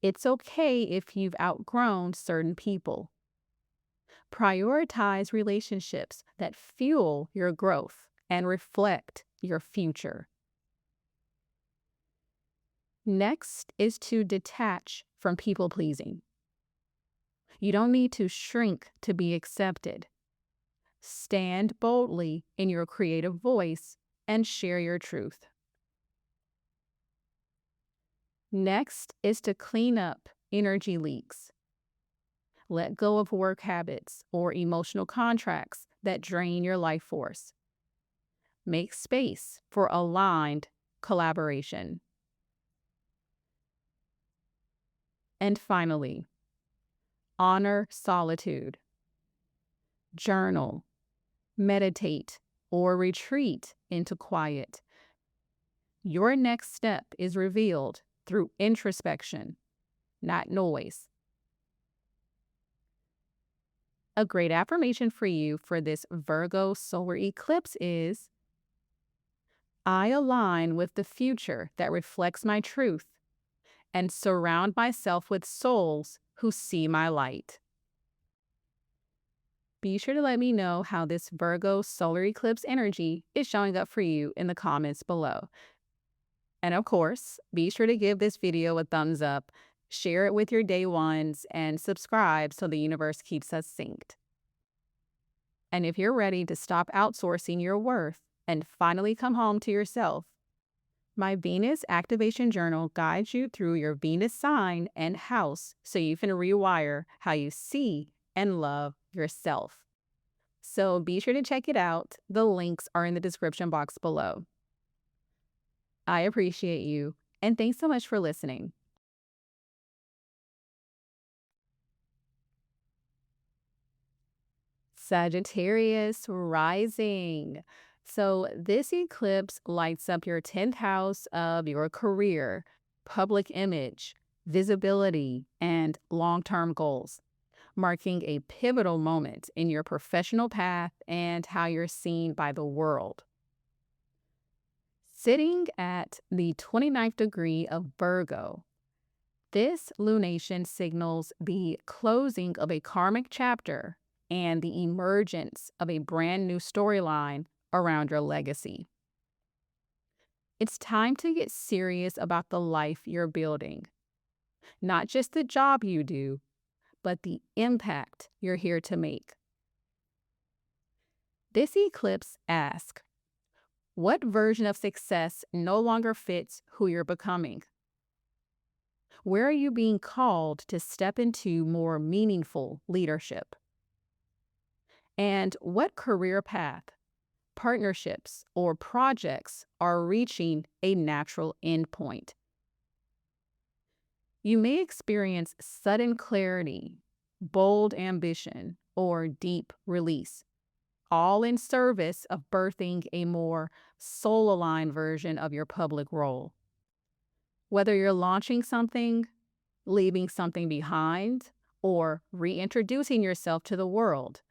It's okay if you've outgrown certain people. Prioritize relationships that fuel your growth and reflect your future. Next is to detach from people pleasing. You don't need to shrink to be accepted. Stand boldly in your creative voice and share your truth. Next is to clean up energy leaks. Let go of work habits or emotional contracts that drain your life force. Make space for aligned collaboration. And finally, honor solitude. Journal, meditate, or retreat into quiet. Your next step is revealed through introspection, not noise. A great affirmation for you for this Virgo solar eclipse is, I align with the future that reflects my truth and surround myself with souls who see my light. Be sure to let me know how this Virgo solar eclipse energy is showing up for you in the comments below. And of course, be sure to give this video a thumbs up, share it with your day ones, and subscribe so the universe keeps us synced. And if you're ready to stop outsourcing your worth and finally come home to yourself, my Venus Activation Journal guides you through your Venus sign and house so you can rewire how you see and love yourself. So be sure to check it out. The links are in the description box below. I appreciate you, and thanks so much for listening. Sagittarius rising. So this eclipse lights up your 10th house of your career, public image, visibility, and long-term goals, marking a pivotal moment in your professional path and how you're seen by the world. Sitting at the 29th degree of Virgo, this lunation signals the closing of a karmic chapter and the emergence of a brand new storyline around your legacy. It's time to get serious about the life you're building. Not just the job you do, but the impact you're here to make. This eclipse asks, what version of success no longer fits who you're becoming? Where are you being called to step into more meaningful leadership? And what career path, partnerships, or projects are reaching a natural endpoint? You may experience sudden clarity, bold ambition, or deep release, all in service of birthing a more soul-aligned version of your public role. Whether you're launching something, leaving something behind, or reintroducing yourself to the world,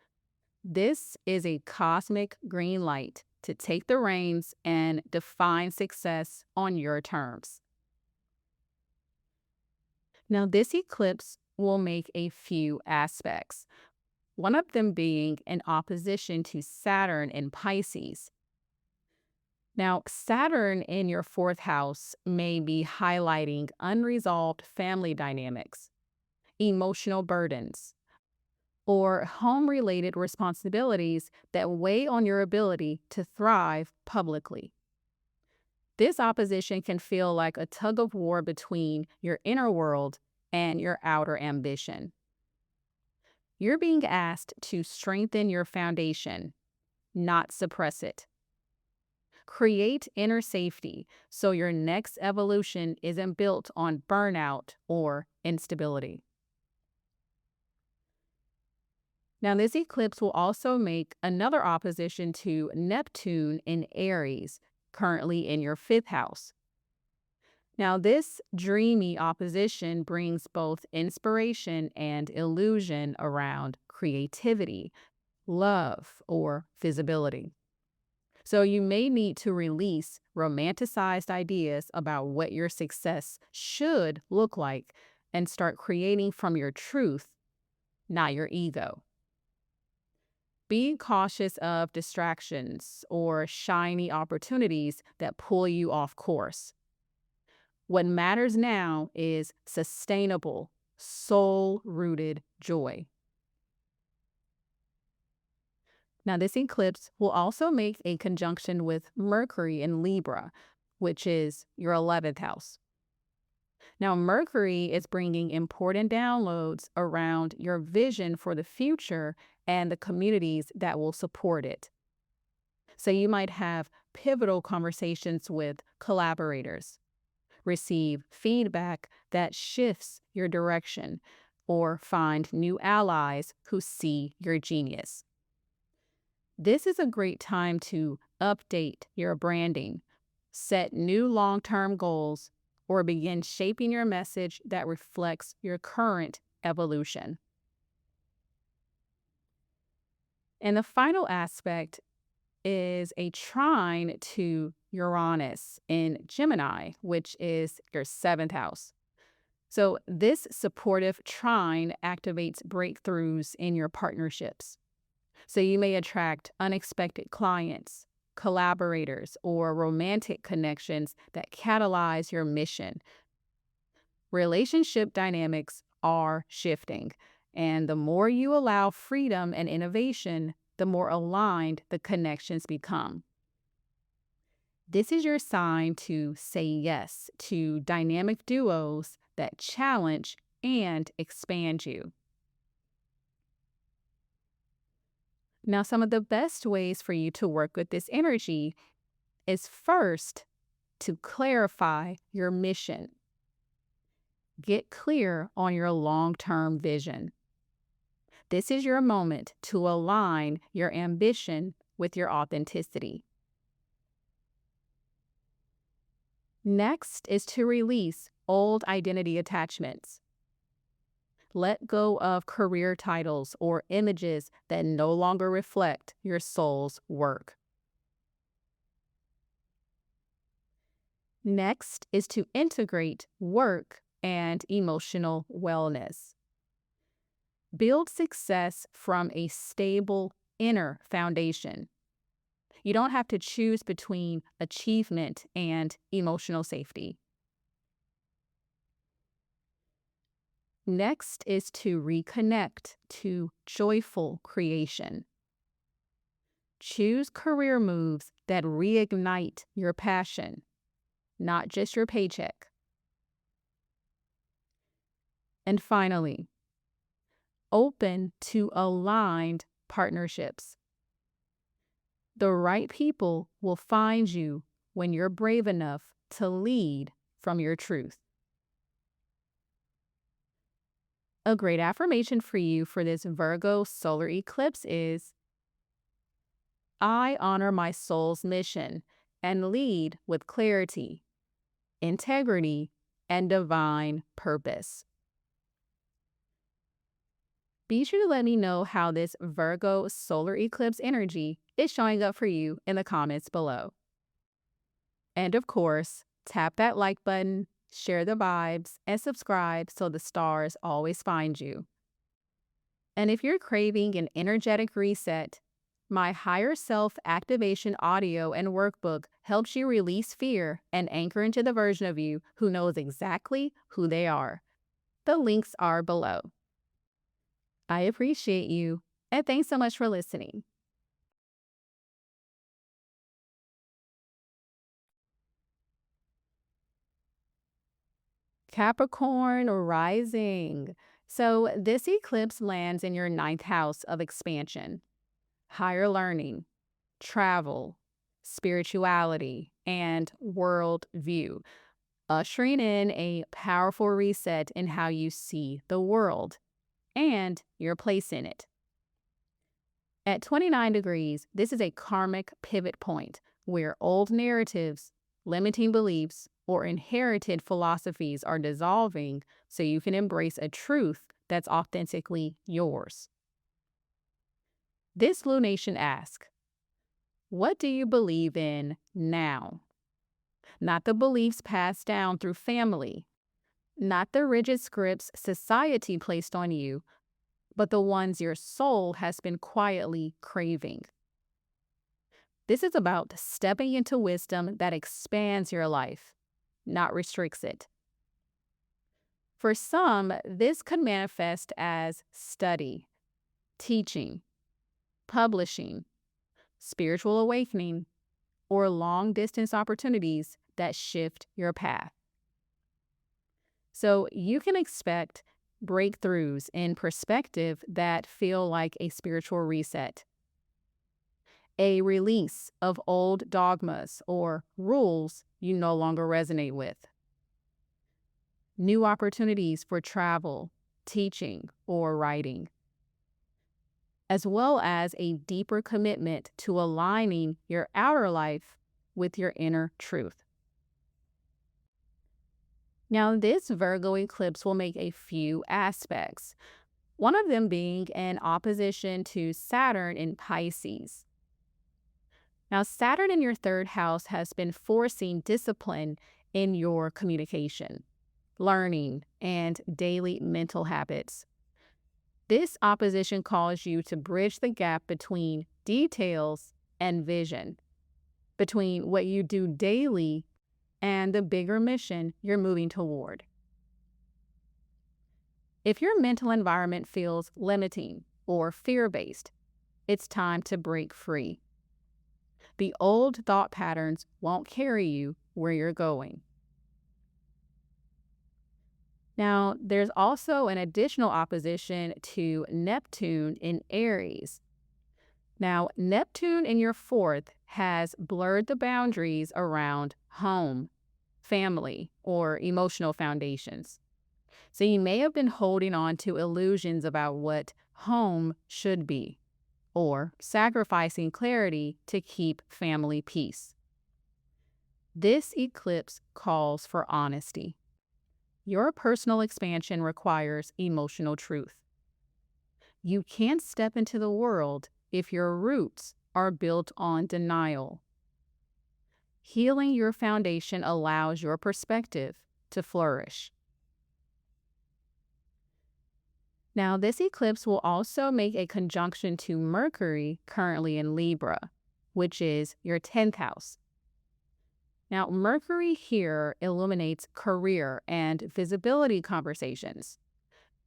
this is a cosmic green light to take the reins and define success on your terms. Now, this eclipse will make a few aspects, one of them being in opposition to Saturn in Pisces. Now, Saturn in your 4th house may be highlighting unresolved family dynamics, emotional burdens, or home-related responsibilities that weigh on your ability to thrive publicly. This opposition can feel like a tug of war between your inner world and your outer ambition. You're being asked to strengthen your foundation, not suppress it. Create inner safety so your next evolution isn't built on burnout or instability. Now, this eclipse will also make another opposition to Neptune in Aries, currently in your 5th house. Now, this dreamy opposition brings both inspiration and illusion around creativity, love, or visibility. So you may need to release romanticized ideas about what your success should look like and start creating from your truth, not your ego. Be cautious of distractions or shiny opportunities that pull you off course. What matters now is sustainable, soul-rooted joy. Now, this eclipse will also make a conjunction with Mercury in Libra, which is your 11th house. Now, Mercury is bringing important downloads around your vision for the future and the communities that will support it. So you might have pivotal conversations with collaborators, receive feedback that shifts your direction, or find new allies who see your genius. This is a great time to update your branding, set new long-term goals, or begin shaping your message that reflects your current evolution. And the final aspect is a trine to Uranus in Gemini, which is your 7th house. So this supportive trine activates breakthroughs in your partnerships. So you may attract unexpected clients, collaborators, or romantic connections that catalyze your mission. Relationship dynamics are shifting, and the more you allow freedom and innovation, the more aligned the connections become. This is your sign to say yes to dynamic duos that challenge and expand you. Now, some of the best ways for you to work with this energy is first to clarify your mission. Get clear on your long-term vision. This is your moment to align your ambition with your authenticity. Next is to release old identity attachments. Let go of career titles or images that no longer reflect your soul's work. Next is to integrate work and emotional wellness. Build success from a stable inner foundation. You don't have to choose between achievement and emotional safety. Next is to reconnect to joyful creation. Choose career moves that reignite your passion, not just your paycheck. And finally, open to aligned partnerships. The right people will find you when you're brave enough to lead from your truth. A great affirmation for you for this Virgo solar eclipse is, I honor my soul's mission and lead with clarity, integrity, and divine purpose. Be sure to let me know how this Virgo solar eclipse energy is showing up for you in the comments below. And of course, tap that like button, share the vibes, and subscribe so the stars always find you. And if you're craving an energetic reset, my Higher Self Activation audio and workbook helps you release fear and anchor into the version of you who knows exactly who they are. The links are below. I appreciate you, and thanks so much for listening. Capricorn rising. So this eclipse lands in your 9th house of expansion, higher learning, travel, spirituality, and world view, ushering in a powerful reset in how you see the world and your place in it. At 29 degrees, this is a karmic pivot point where old narratives, limiting beliefs, or inherited philosophies are dissolving so you can embrace a truth that's authentically yours. This lunation asks, what do you believe in now? Not the beliefs passed down through family, not the rigid scripts society placed on you, but the ones your soul has been quietly craving. This is about stepping into wisdom that expands your life, not restricts it. For some, this could manifest as study, teaching, publishing, spiritual awakening, or long-distance opportunities that shift your path. So you can expect breakthroughs in perspective that feel like a spiritual reset, a release of old dogmas or rules you no longer resonate with, new opportunities for travel, teaching, or writing, as well as a deeper commitment to aligning your outer life with your inner truth. Now, this Virgo eclipse will make a few aspects, one of them being an opposition to Saturn in Pisces. Now, Saturn in your third house has been forcing discipline in your communication, learning, and daily mental habits. This opposition calls you to bridge the gap between details and vision, between what you do daily and the bigger mission you're moving toward. If your mental environment feels limiting or fear-based, it's time to break free. The old thought patterns won't carry you where you're going. Now, there's also an additional opposition to Neptune in Aries. Now, Neptune in your fourth has blurred the boundaries around home, family, or emotional foundations. So you may have been holding on to illusions about what home should be, or sacrificing clarity to keep family peace. This eclipse calls for honesty. Your personal expansion requires emotional truth. You can't step into the world if your roots are built on denial. Healing your foundation allows your perspective to flourish. Now, this eclipse will also make a conjunction to Mercury, currently in Libra, which is your 10th house. Now, Mercury here illuminates career and visibility conversations.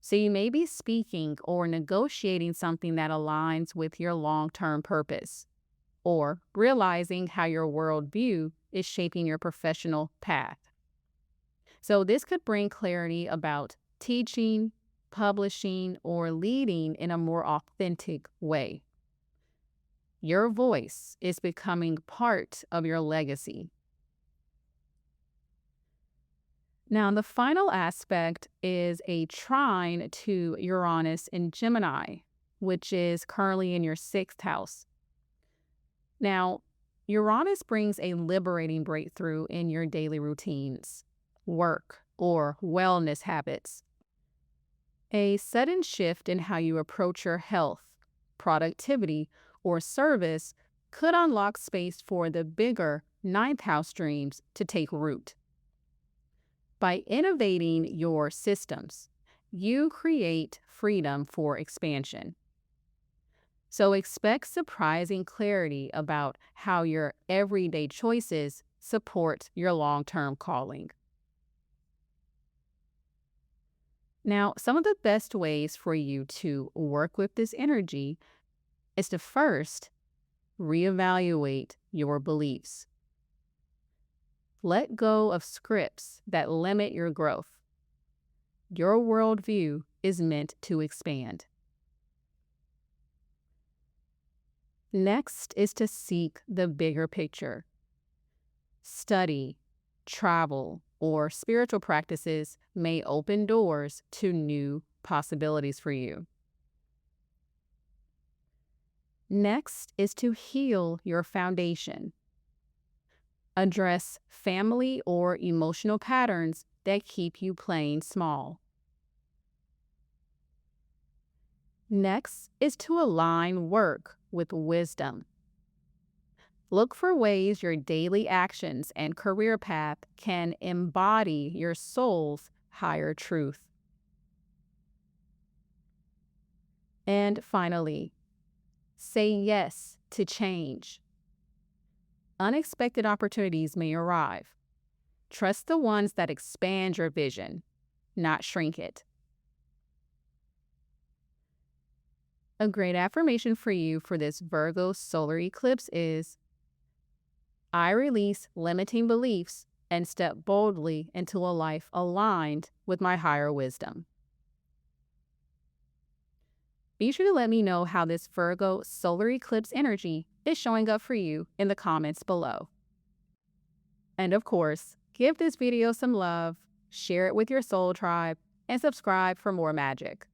So you may be speaking or negotiating something that aligns with your long-term purpose, or realizing how your worldview is shaping your professional path. So this could bring clarity about teaching, publishing, or leading in a more authentic way. Your voice is becoming part of your legacy. Now, the final aspect is a trine to Uranus in Gemini, which is currently in your 6th house. Now, Uranus brings a liberating breakthrough in your daily routines, work, or wellness habits. A sudden shift in how you approach your health, productivity, or service could unlock space for the bigger 9th house dreams to take root. By innovating your systems, you create freedom for expansion. So expect surprising clarity about how your everyday choices support your long-term calling. Now, some of the best ways for you to work with this energy is to first reevaluate your beliefs. Let go of scripts that limit your growth. Your worldview is meant to expand. Next is to seek the bigger picture. Study, travel, or spiritual practices may open doors to new possibilities for you. Next is to heal your foundation. Address family or emotional patterns that keep you playing small. Next is to align work with wisdom. Look for ways your daily actions and career path can embody your soul's higher truth. And finally, say yes to change. Unexpected opportunities may arrive. Trust the ones that expand your vision, not shrink it. A great affirmation for you for this Virgo solar eclipse is, I release limiting beliefs and step boldly into a life aligned with my higher wisdom. Be sure to let me know how this Virgo solar eclipse energy is showing up for you in the comments below. And of course, give this video some love, share it with your soul tribe, and subscribe for more magic.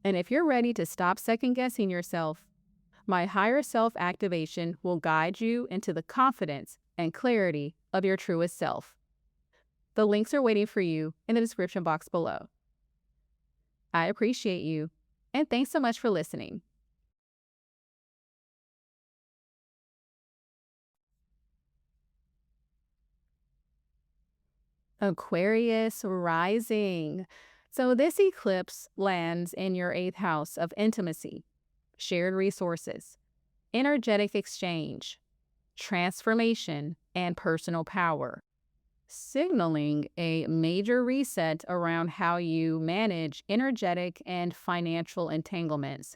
And if you're ready to stop second-guessing yourself, my higher self activation will guide you into the confidence and clarity of your truest self. The links are waiting for you in the description box below. I appreciate you, and thanks so much for listening. Aquarius rising. So this eclipse lands in your 8th house of intimacy, shared resources, energetic exchange, transformation, and personal power, signaling a major reset around how you manage energetic and financial entanglements.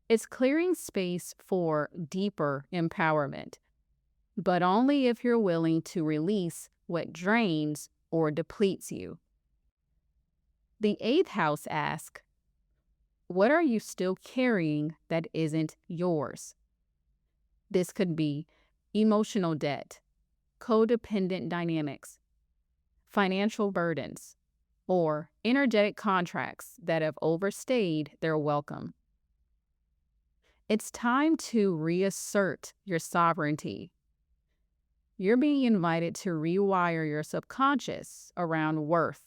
It's clearing space for deeper empowerment, but only if you're willing to release what drains or depletes you. The 8th house asks, what are you still carrying that isn't yours? This could be emotional debt, codependent dynamics, financial burdens, or energetic contracts that have overstayed their welcome. It's time to reassert your sovereignty. You're being invited to rewire your subconscious around worth,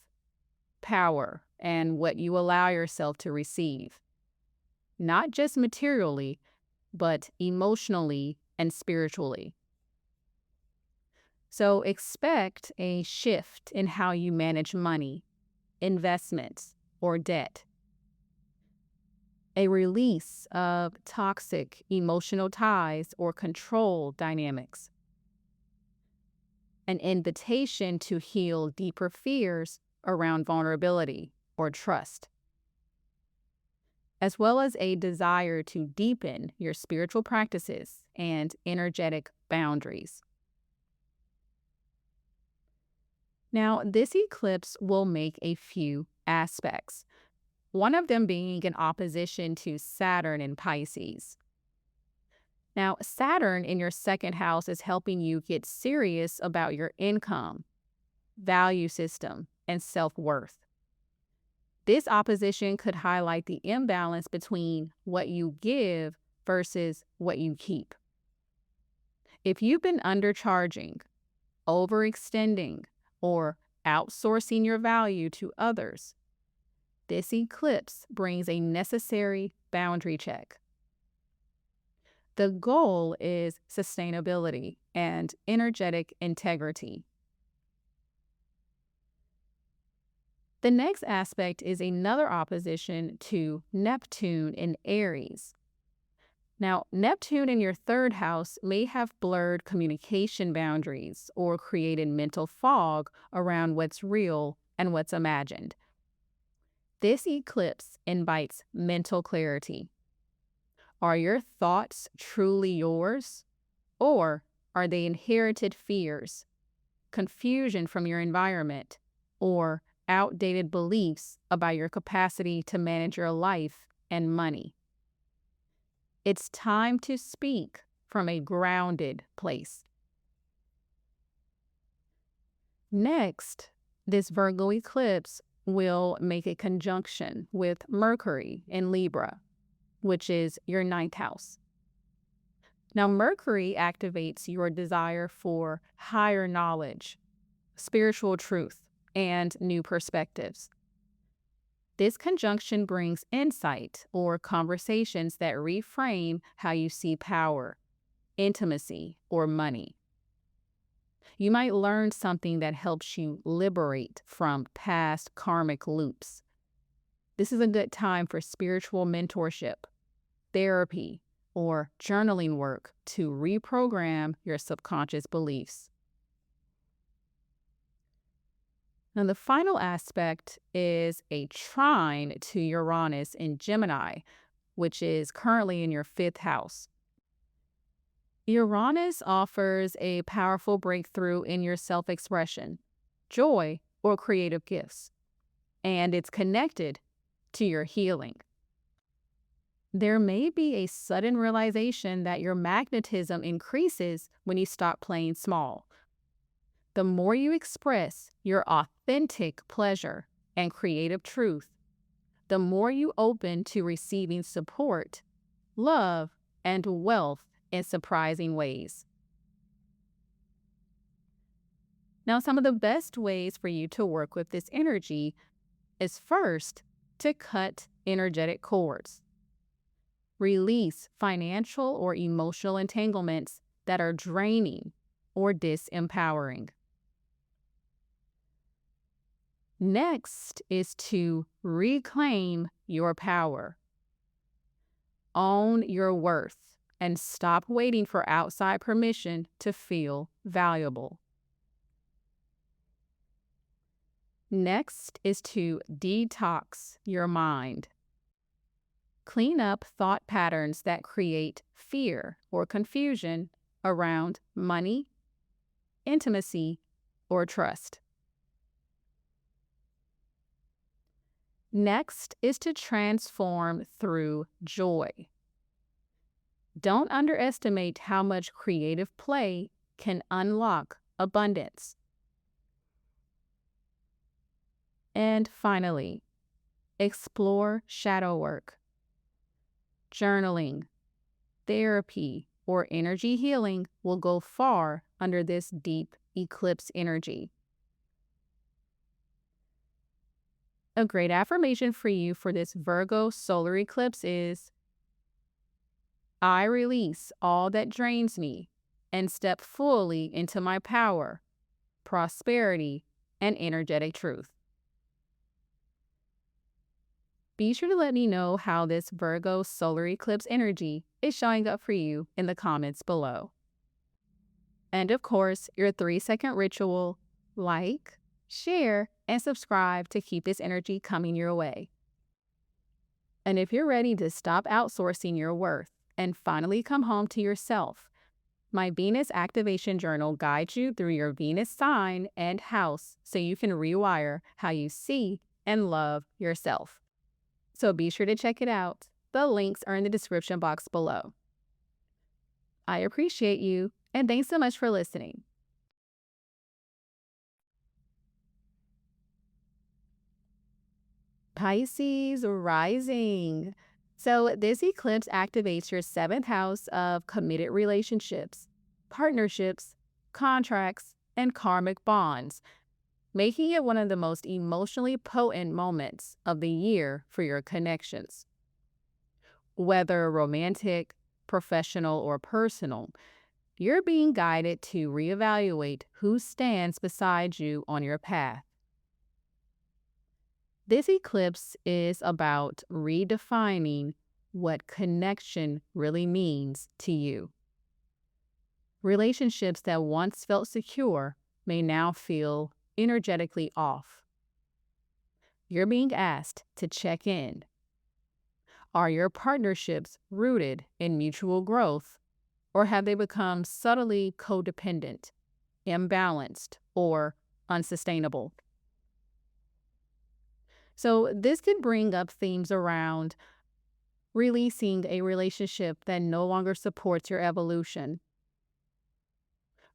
power, and what you allow yourself to receive. Not just materially, but emotionally and spiritually. So expect a shift in how you manage money, investments, or debt. A release of toxic emotional ties or control dynamics. An invitation to heal deeper fears around vulnerability or trust, as well as a desire to deepen your spiritual practices and energetic boundaries. Now, this eclipse will make a few aspects, one of them being in opposition to Saturn in Pisces. Now, Saturn in your 2nd house is helping you get serious about your income, value system, and self-worth. This opposition could highlight the imbalance between what you give versus what you keep. If you've been undercharging, overextending, or outsourcing your value to others, this eclipse brings a necessary boundary check. The goal is sustainability and energetic integrity. The next aspect is another opposition to Neptune in Aries. Now, Neptune in your 3rd house may have blurred communication boundaries or created mental fog around what's real and what's imagined. This eclipse invites mental clarity. Are your thoughts truly yours, or are they inherited fears, confusion from your environment, or outdated beliefs about your capacity to manage your life and money? It's time to speak from a grounded place. Next, this Virgo eclipse will make a conjunction with Mercury in Libra, which is your 9th house. Now, Mercury activates your desire for higher knowledge, spiritual truth, and new perspectives. This conjunction brings insight or conversations that reframe how you see power, intimacy, or money. You might learn something that helps you liberate from past karmic loops. This is a good time for spiritual mentorship, therapy, or journaling work to reprogram your subconscious beliefs. And the final aspect is a trine to Uranus in Gemini, which is currently in your fifth house. Uranus offers a powerful breakthrough in your self-expression, joy, or creative gifts, and it's connected to your healing. There may be a sudden realization that your magnetism increases when you stop playing small. The more you express your authentic pleasure and creative truth, the more you open to receiving support, love, and wealth in surprising ways. Now, some of the best ways for you to work with this energy is first to cut energetic cords. Release financial or emotional entanglements that are draining or disempowering. Next is to reclaim your power. Own your worth and stop waiting for outside permission to feel valuable. Next is to detox your mind. Clean up thought patterns that create fear or confusion around money, intimacy, or trust. Next is to transform through joy. Don't underestimate how much creative play can unlock abundance. And finally, explore shadow work. Journaling, therapy, or energy healing will go far under this deep eclipse energy. A great affirmation for you for this Virgo solar eclipse is, I release all that drains me and step fully into my power, prosperity, and energetic truth. Be sure to let me know how this Virgo solar eclipse energy is showing up for you in the comments below. And of course, your 3-second ritual: like, share, and subscribe to keep this energy coming your way. And if you're ready to stop outsourcing your worth and finally come home to yourself, my Venus Activation Journal guides you through your Venus sign and house so you can rewire how you see and love yourself. So be sure to check it out. The links are in the description box below. I appreciate you, and thanks so much for listening. Pisces rising. So this eclipse activates your 7th house of committed relationships, partnerships, contracts, and karmic bonds, making it one of the most emotionally potent moments of the year for your connections. Whether romantic, professional, or personal, you're being guided to reevaluate who stands beside you on your path. This eclipse is about redefining what connection really means to you. Relationships that once felt secure may now feel energetically off. You're being asked to check in. Are your partnerships rooted in mutual growth, or have they become subtly codependent, imbalanced, or unsustainable? So this could bring up themes around releasing a relationship that no longer supports your evolution,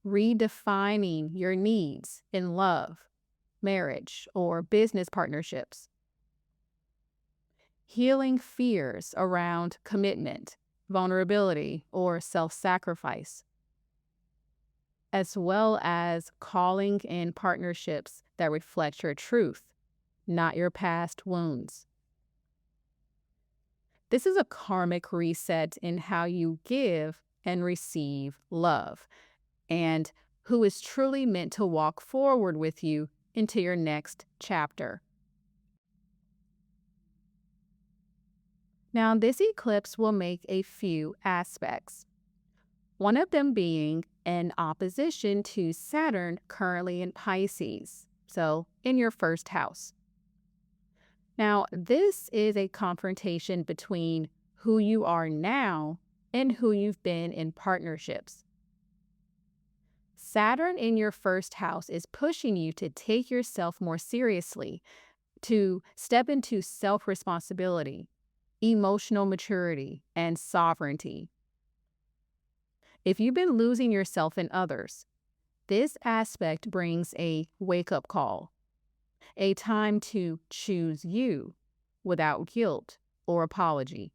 redefining your needs in love, marriage, or business partnerships, healing fears around commitment, vulnerability, or self-sacrifice, as well as calling in partnerships that reflect your truth, not your past wounds. This is a karmic reset in how you give and receive love, and who is truly meant to walk forward with you into your next chapter. Now, this eclipse will make a few aspects, one of them being an opposition to Saturn currently in Pisces. so in your first house. Now, this is a confrontation between who you are now and who you've been in partnerships. Saturn in your first house is pushing you to take yourself more seriously, to step into self-responsibility, emotional maturity, and sovereignty. If you've been losing yourself in others, this aspect brings a wake-up call, a time to choose you without guilt or apology.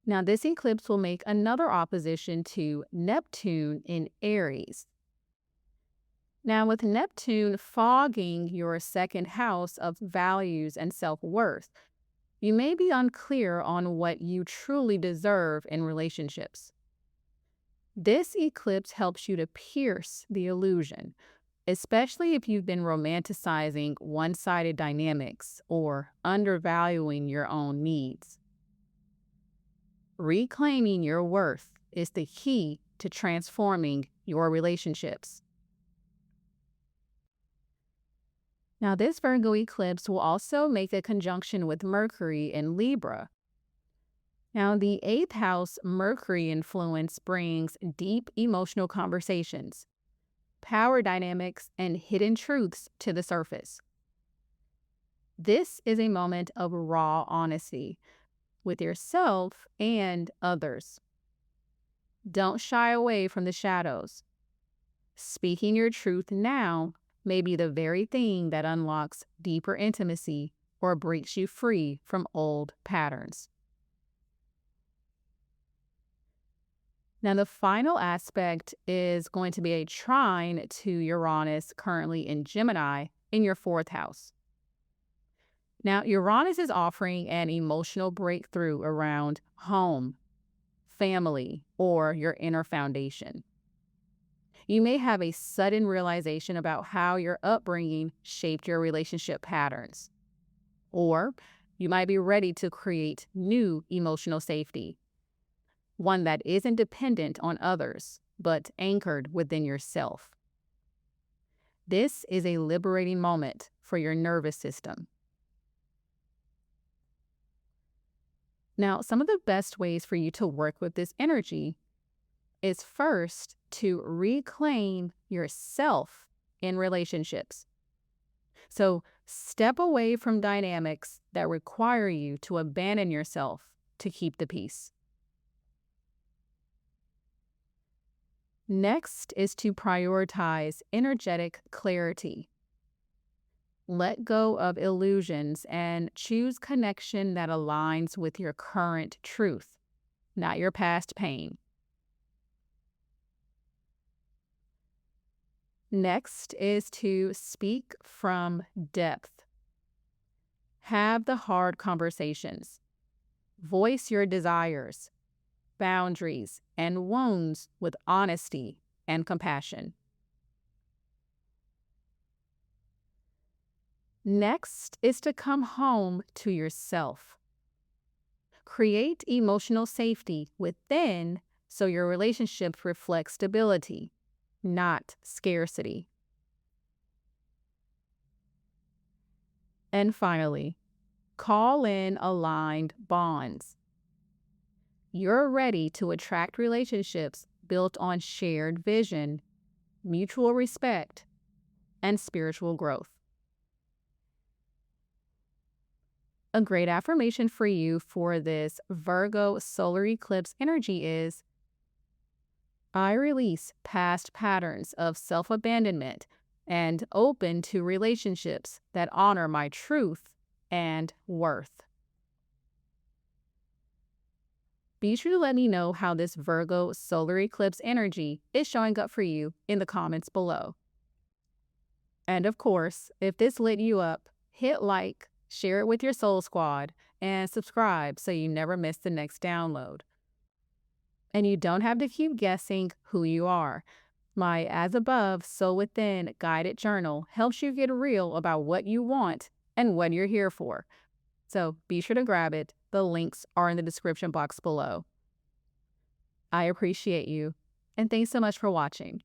Now, this eclipse will make another opposition to Neptune in Aries. Now, with Neptune fogging your second house of values and self-worth, you may be unclear on what you truly deserve in relationships. This eclipse helps you to pierce the illusion, especially if you've been romanticizing one-sided dynamics or undervaluing your own needs. Reclaiming your worth is the key to transforming your relationships. Now, this Virgo eclipse will also make a conjunction with Mercury in Libra. Now, the 8th house Mercury influence brings deep emotional conversations, power dynamics, and hidden truths to the surface. This is a moment of raw honesty with yourself and others. Don't shy away from the shadows. Speaking your truth now may be the very thing that unlocks deeper intimacy or breaks you free from old patterns. Now, the final aspect is going to be a trine to Uranus, currently in Gemini, in your 4th house. Now, Uranus is offering an emotional breakthrough around home, family, or your inner foundation. You may have a sudden realization about how your upbringing shaped your relationship patterns. Or you might be ready to create new emotional safety, one that isn't dependent on others, but anchored within yourself. This is a liberating moment for your nervous system. Now, some of the best ways for you to work with this energy is first to reclaim yourself in relationships. So step away from dynamics that require you to abandon yourself to keep the peace. Next is to prioritize energetic clarity. Let go of illusions and choose connection that aligns with your current truth, not your past pain. Next is to speak from depth. Have the hard conversations. Voice your desires, boundaries, and wounds with honesty and compassion. Next is to come home to yourself. Create emotional safety within so your relationships reflect stability, not scarcity. And finally, call in aligned bonds. You're ready to attract relationships built on shared vision, mutual respect, and spiritual growth. A great affirmation for you for this Virgo solar eclipse energy is, I release past patterns of self-abandonment and open to relationships that honor my truth and worth. Be sure to let me know how this Virgo solar eclipse energy is showing up for you in the comments below. And of course, if this lit you up, hit like, share it with your soul squad, and subscribe so you never miss the next download. And you don't have to keep guessing who you are. My As Above, So Within guided journal helps you get real about what you want and what you're here for. So be sure to grab it. The links are in the description box below. I appreciate you, and thanks so much for watching.